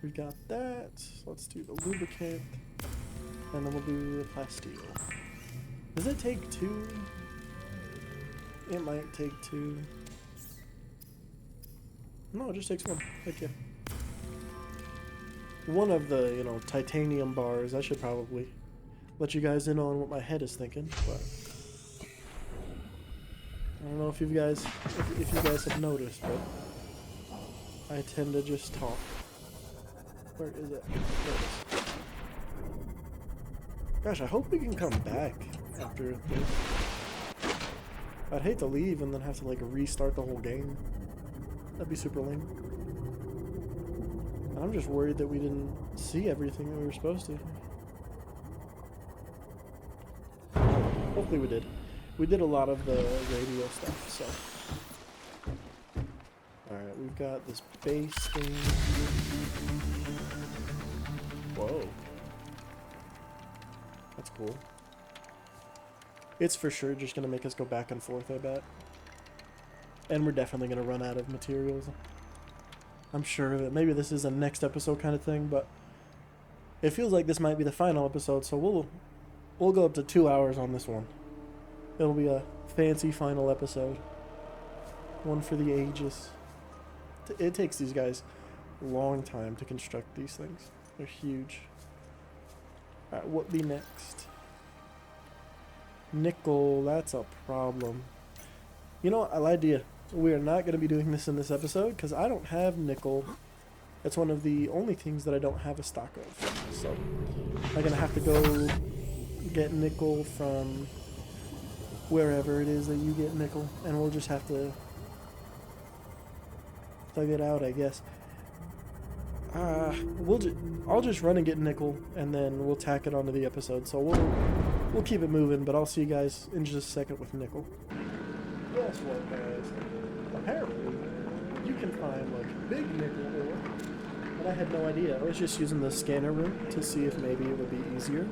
We got that. Let's do the lubricant. And then we'll do the plasteel. Does it take 2? It might take 2. No, it just takes 1. Heck yeah. One of the, you know, titanium bars. I should probably let you guys in on what my head is thinking, but I don't know if you guys have noticed, but I tend to just talk. Where is it? There it is. Gosh, I hope we can come back after this. I'd hate to leave and then have to like restart the whole game. That'd be super lame. And I'm just worried that we didn't see everything that we were supposed to. Hopefully we did. We did a lot of the radio stuff, so. Alright, we've got this base thing. Whoa. That's cool. It's for sure just gonna make us go back and forth, I bet. And we're definitely gonna run out of materials. I'm sure of it. Maybe this is a next episode kind of thing, but it feels like this might be the final episode, so we'll go up to 2 hours on this one. It'll be a fancy final episode. One for the ages. It takes these guys a long time to construct these things. They're huge. Alright, what be next? Nickel, that's a problem. You know what? I lied to you. We are not going to be doing this in this episode because I don't have nickel. It's one of the only things that I don't have a stock of. So I'm going to have to go get nickel from wherever it is that you get nickel, and we'll just have to thug it out, I guess. I'll just run and get nickel, and then we'll tack it onto the episode. So we'll keep it moving, but I'll see you guys in just a second with nickel. Guess what, guys? Apparently, you can find like big nickel ore, and I had no idea. I was just using the scanner room to see if maybe it would be easier,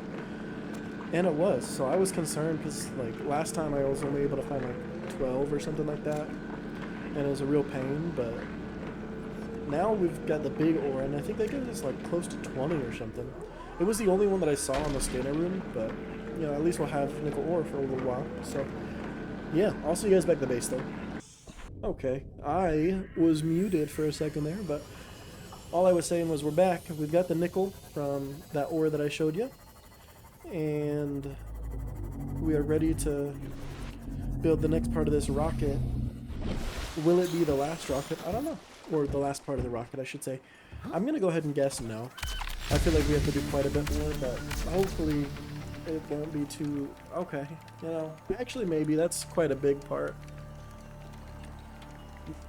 and it was. So I was concerned because like last time I was only able to find like 12 or something like that, and it was a real pain. But now we've got the big ore, and I think that gives us like close to 20 or something. It was the only one that I saw on the scanner room, but you know, at least we'll have nickel ore for a little while. So yeah, I'll see you guys back at the base though. Okay, I was muted for a second there, but all I was saying was we're back. We've got the nickel from that ore that I showed you, and we are ready to build the next part of this rocket. Will it be the last rocket? I don't know. Or the last part of the rocket, I should say. I'm going to go ahead and guess no. I feel like we have to do quite a bit more, but hopefully it won't be too... Okay, you know, actually maybe that's quite a big part.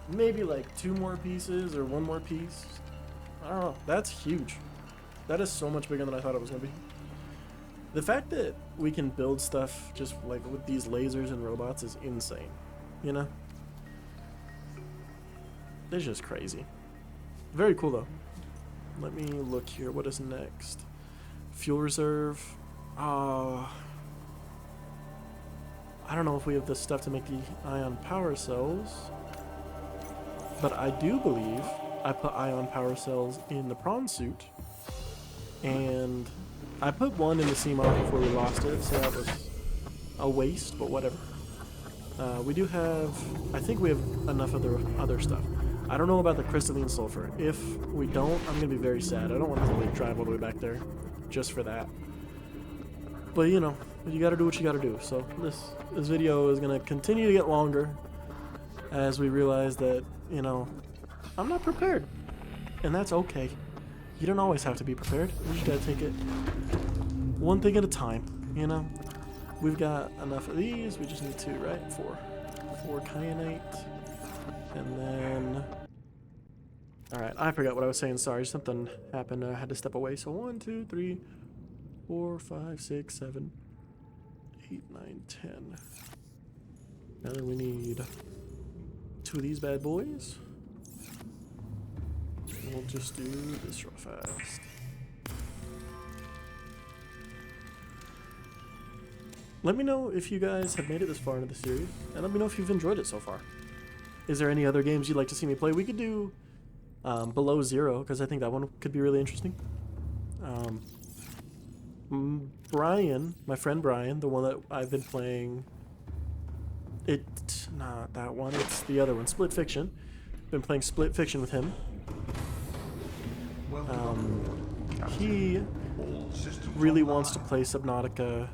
Maybe like 2 more pieces or 1 more piece. I don't know. That's huge. That is so much bigger than I thought it was going to be. The fact that we can build stuff just like with these lasers and robots is insane. You know? It's just crazy. Very cool though. Let me look here. What is next? Fuel reserve. I don't know if we have the stuff to make the ion power cells. But I do believe I put ion power cells in the prawn suit. And I put one in the Seamoth before we lost it, so that was a waste, but whatever. We do have... I think we have enough of the other stuff. I don't know about the crystalline sulfur. If we don't, I'm going to be very sad. I don't want to like drive all the way back there just for that. But you know, you got to do what you got to do. So this video is going to continue to get longer as we realize that, you know, I'm not prepared. And that's okay. You don't always have to be prepared. You just got to take it one thing at a time, you know. We've got enough of these. We just need 2, right? 4 kyanite. And then... Alright, I forgot what I was saying. Sorry, something happened. I had to step away. So 1, 2, 3, 4, 5, 6, 7, 8, 9, 10. Now then we need 2 of these bad boys. And we'll just do this real fast. Let me know if you guys have made it this far into the series, and let me know if you've enjoyed it so far. Is there any other games you'd like to see me play? We could do Below Zero, because I think that one could be really interesting. Brian, my friend Brian, the one that I've been playing... It's not that one, it's the other one, Split Fiction. Been playing Split Fiction with him. He really wants to play Subnautica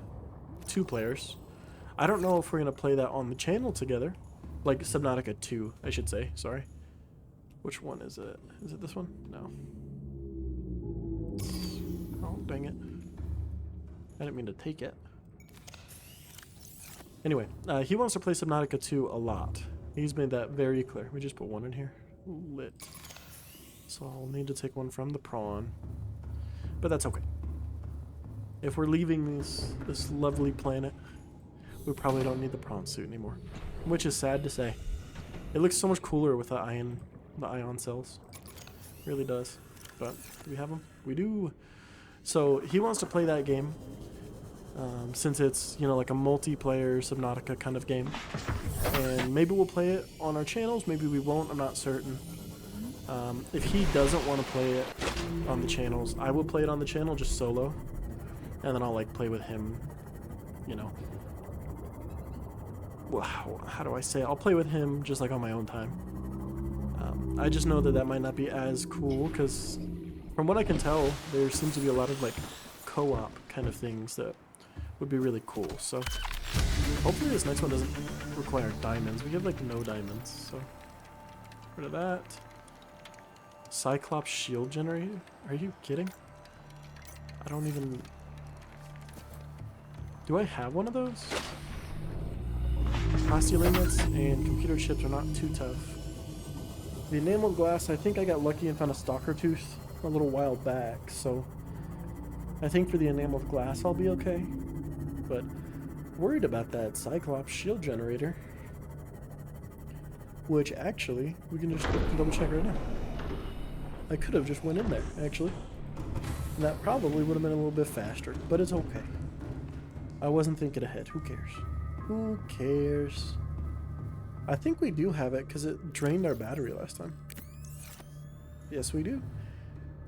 2 players. I don't know if we're going to play that on the channel together. Like Subnautica 2, I should say. Sorry. Which one is it? Is it this one? No. Oh, dang it. I didn't mean to take it. Anyway, he wants to play Subnautica 2 a lot. He's made that very clear. We just put 1 in here. Lit. So I'll need to take 1 from the prawn. But that's okay. If we're leaving this lovely planet, we probably don't need the prawn suit anymore. Which is sad to say. It looks so much cooler with the ion cells. It really does. But do we have them? We do. So he wants to play that game. Since it's, you know, like a multiplayer Subnautica kind of game. And maybe we'll play it on our channels, maybe we won't, I'm not certain. If he doesn't want to play it on the channels, I will play it on the channel just solo. And then I'll like play with him, you know. Well, how do I say it? I'll play with him just like on my own time. I just know that that might not be as cool because from what I can tell, there seems to be a lot of like co-op kind of things that would be really cool. So hopefully this next one doesn't require diamonds. We have like no diamonds, so rid of that. Cyclops shield generator? Are you kidding? I don't even... Do I have one of those? Postulates and computer chips are not too tough. The enameled glass, I think I got lucky and found a stalker tooth a little while back, so I think for the enameled glass I'll be okay. But worried about that Cyclops shield generator. Which actually, we can just double check right now. I could have just went in there, actually. And that probably would have been a little bit faster, but it's okay. I wasn't thinking ahead. Who cares? Who cares? I think we do have it because it drained our battery last time. Yes, we do.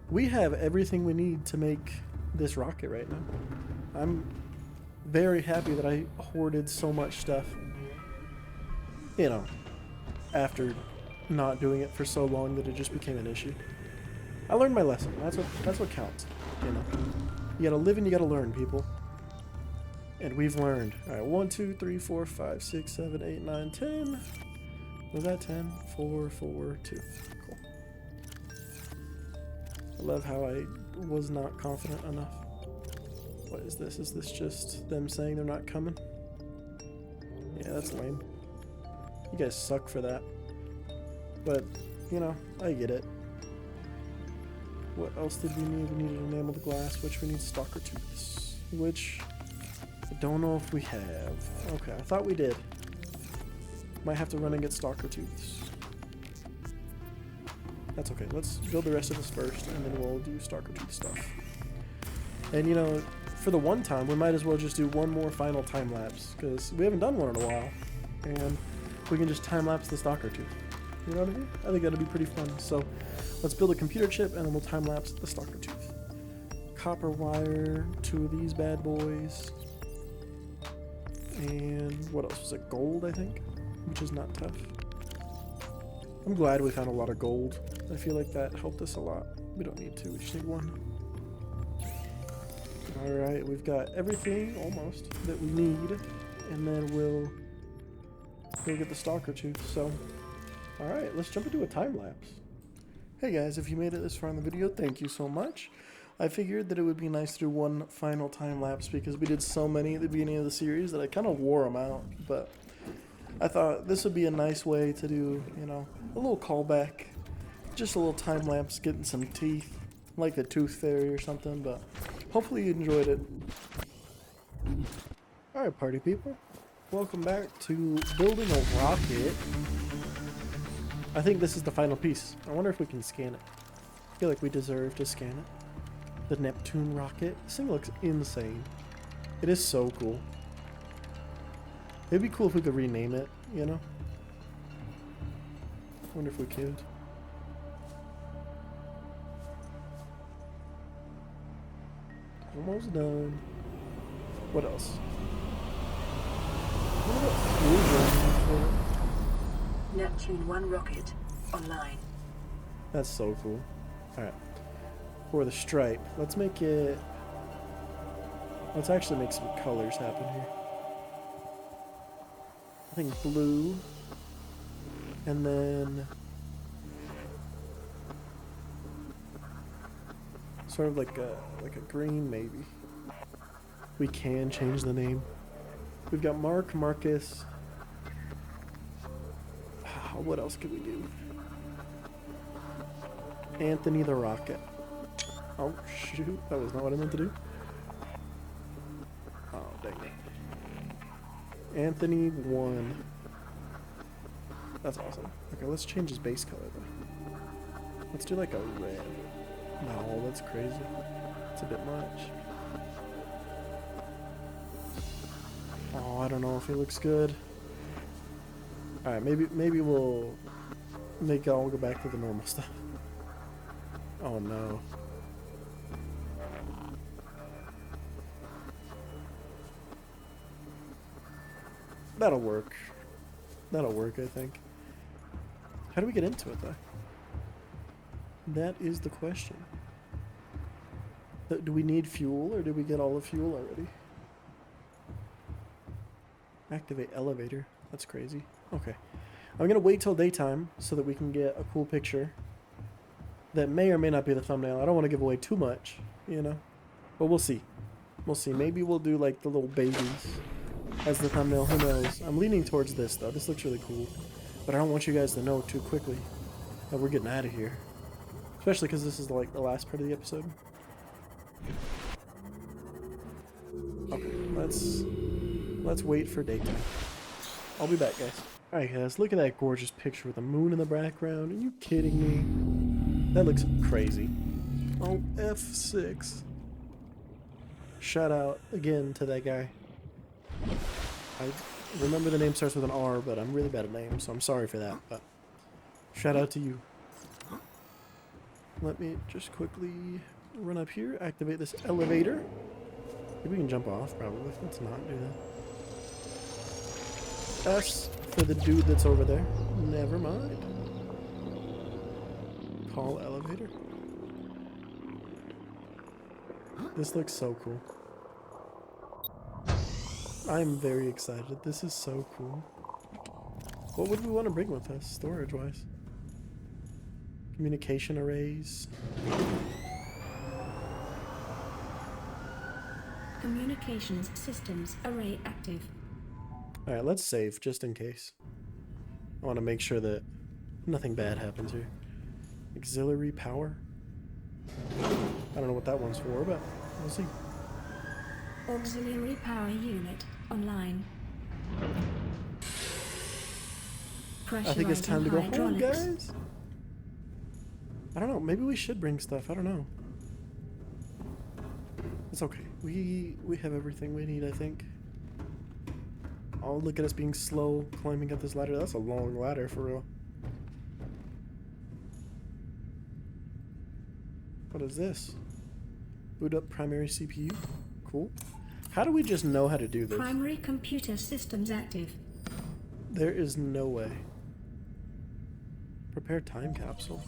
We have everything we need to make this rocket right now. I'm very happy that I hoarded so much stuff. You know, after not doing it for so long that it just became an issue. I learned my lesson. That's what counts. You know, you gotta live and you gotta learn, people. And we've learned. All right, 1, 2, 3, 4, 5, 6, 7, 8, 9, 10. Was that 10? 4, 4, 2. Cool. I love how I was not confident enough. What is this? Is this just them saying they're not coming? Yeah, that's lame. You guys suck for that. But, you know, I get it. What else did we need? We needed enameled glass, which we need stalker tooths. Which I don't know if we have. Okay, I thought we did. Might have to run and get stalker tooths. That's okay. Let's build the rest of this first, and then we'll do stalker tooth stuff. And you know, for the one time, we might as well just do one more final time lapse, because we haven't done one in a while. And we can just time lapse the stalker tooth. You know what I mean? I think that'd be pretty fun. So let's build a computer chip, and then we'll time lapse the stalker tooth. Copper wire, 2 of these bad boys. And what else was it? Gold, I think, which is not tough. I'm glad we found a lot of gold. I feel like that helped us a lot. We don't need 2, we just need 1. Alright, we've got everything, almost, that we need. And then we'll go get the stalker tooth, so... Alright, let's jump into a time lapse. Hey guys, if you made it this far in the video, thank you so much. I figured that it would be nice to do one final time lapse because we did so many at the beginning of the series that I kind of wore them out, but I thought this would be a nice way to do, you know, a little callback, just a little time lapse, getting some teeth, like the Tooth Fairy or something, but hopefully you enjoyed it. Alright party people, welcome back to building a rocket. I think this is the final piece. I wonder if we can scan it. I feel like we deserve to scan it. The Neptune rocket. This thing looks insane. It is so cool. It'd be cool if we could rename it, you know? I wonder if we could. Almost done. What else? What about fusion? Neptune 1 rocket online. That's so cool. Alright. For the stripe, let's make it... Let's actually make some colors happen here. I think blue. And then... sort of like a green, maybe. We can change the name. We've got Mark, Marcus... What else could we do? Anthony the Rocket. Oh shoot, that was not what I meant to do. Oh dang it. Anthony 1. That's awesome. Okay, let's change his base color though. Let's do like a red. No, that's crazy. It's a bit much. Oh, I don't know if he looks good. Alright, maybe we'll make it all go back to the normal stuff. Oh no. That'll work. That'll work, I think. How do we get into it though? That is the question. Do we need fuel, or did we get all the fuel already? Activate elevator. That's crazy. Okay. I'm gonna wait till daytime so that we can get a cool picture that may or may not be the thumbnail. I don't want to give away too much, you know? But we'll see. We'll see. Maybe we'll do like the little babies as the thumbnail. Who knows? I'm leaning towards this though. This looks really cool. But I don't want you guys to know too quickly that we're getting out of here. Especially because this is like the last part of the episode. Okay, let's wait for daytime. I'll be back, guys. Alright guys, look at that gorgeous picture with the moon in the background. Are you kidding me? That looks crazy. Oh, F6. Shout out again to that guy. I remember the name starts with an R, but I'm really bad at names, so I'm sorry for that. But shout out to you. Let me just quickly run up here, activate this elevator. Maybe we can jump off, probably. Let's not do that. S for the dude that's over there. Never mind. Call elevator. This looks so cool. I'm very excited. This is so cool. What would we want to bring with us, storage-wise? Communication arrays. Communications systems array active. Alright, let's save, just in case. I want to make sure that nothing bad happens here. Auxiliary power? I don't know what that one's for, but we'll see. Auxiliary power unit online. I think it's time to go home, guys. I don't know, maybe we should bring stuff, I don't know. It's okay. We have everything we need, I think. Oh, look at us being slow climbing up this ladder. That's a long ladder, for real. What is this? Boot up primary CPU. Cool. How do we just know how to do this? Primary computer systems active. There is no way. Prepare time capsule.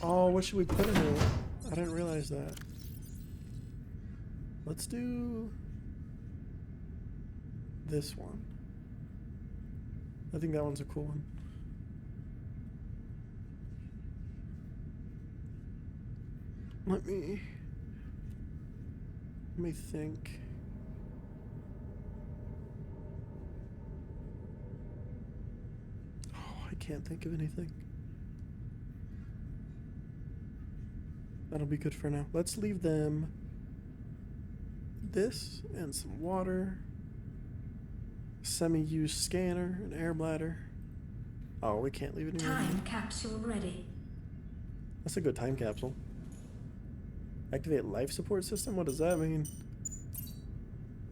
Oh, what should we put in it? I didn't realize that. Let's do this one. I think that one's a cool one. Let me think. Oh, I can't think of anything. That'll be good for now. Let's leave them this and some water, semi-used scanner, an air bladder. Oh, we can't leave it in. Time capsule ready. That's a good time capsule. Activate life support system? What does that mean?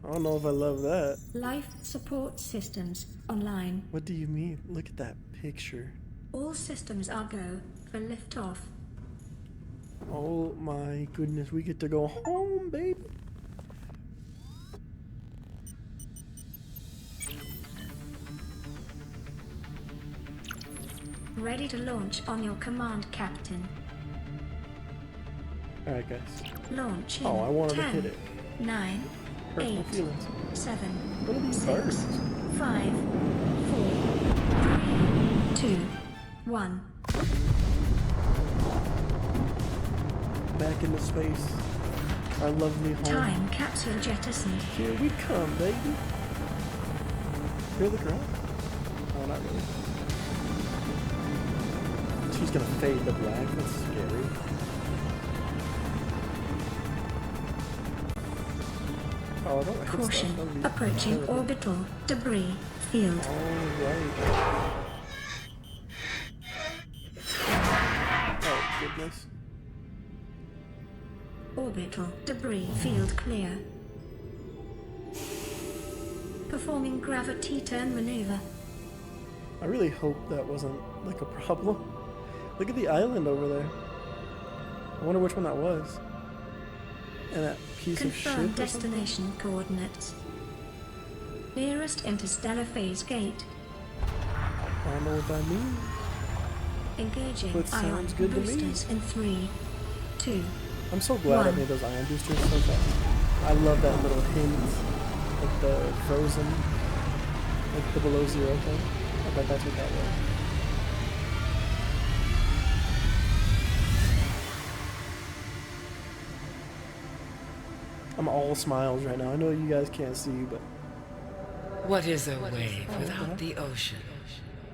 I don't know if I love that. Life support systems online. What do you mean? Look at that picture. All systems are go for liftoff. Oh my goodness, we get to go home, baby. Ready to launch on your command, Captain. Alright, guys. Launch in Oh, I wanted 10, to hit it. 9, Hurt my 8, feelings. 7, What are these 6, birds? 5, 4, 3, 2, 1. Back into space. Our lovely home. Time capsule jettisoned. Here we come, baby. Hear the crowd? Oh, not really. She's gonna fade to black. That's scary. Oh, I don't hit Caution. stuff. Don't be Approaching terrible. orbital debris field. Alright. Oh, goodness. Orbital debris field clear. Performing gravity turn maneuver. I really hope that wasn't like a problem. Look at the island over there. I wonder which one that was. And that piece of shit. Confirm destination coordinates. Nearest interstellar phase gate. I don't know what that means. Engaging What ion sounds good to me. boosters in 3, 2. I'm so glad I One. made those ion boosters so fast. I love that little hint, like the frozen, like the below zero thing. I bet that's what that was. I'm all smiles right now. I know you guys can't see, but What is a wave without the ocean?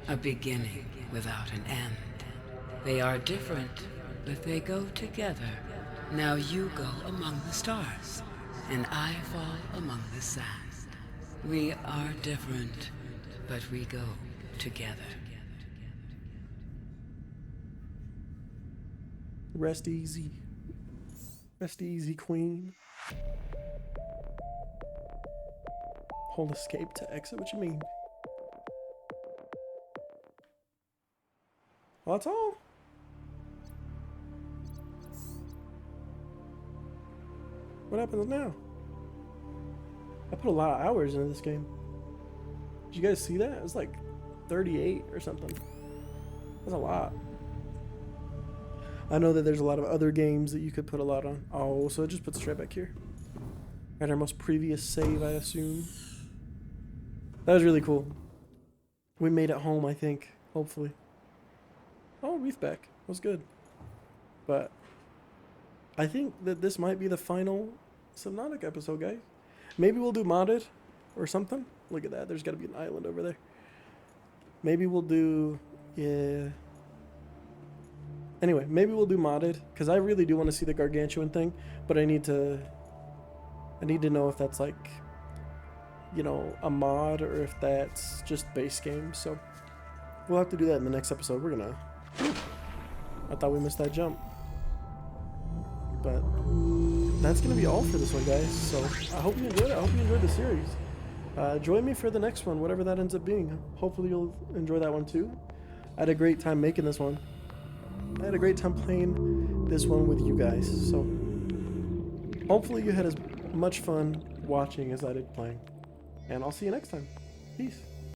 A beginning without an end. They are different, but they go together. Now you go among the stars, and I fall among the sand. We are different, but we go together. rest easy. Rest easy, queen. Hold escape to exit? What you mean? Well, that's all. What happens now? I put a lot of hours into this game. Did you guys see that? It was like 38 or something. That's a lot. I know that there's a lot of other games that you could put a lot on. Oh, so it just puts straight back here. At our most previous save, I assume. That was really cool. We made it home, I think. Hopefully. Oh, Reef back. That was good. But I think that this might be the final Subnautica episode, guys. Maybe we'll do modded or something. Look at that. There's got to be an island over there. Maybe we'll do... Yeah. Anyway, maybe we'll do modded. Because I really do want to see the gargantuan thing. But I need to know if that's like... you know, a mod or if that's just base game. So we'll have to do that in the next episode. We're gonna... I thought we missed that jump. But that's gonna be all for this one, guys. So I hope you enjoyed it. I hope you enjoyed the series. Join me for the next one, whatever that ends up being. Hopefully you'll enjoy that one too. I had a great time making this one. I had a great time playing this one with you guys. So hopefully you had as much fun watching as I did playing. And I'll see you next time. Peace.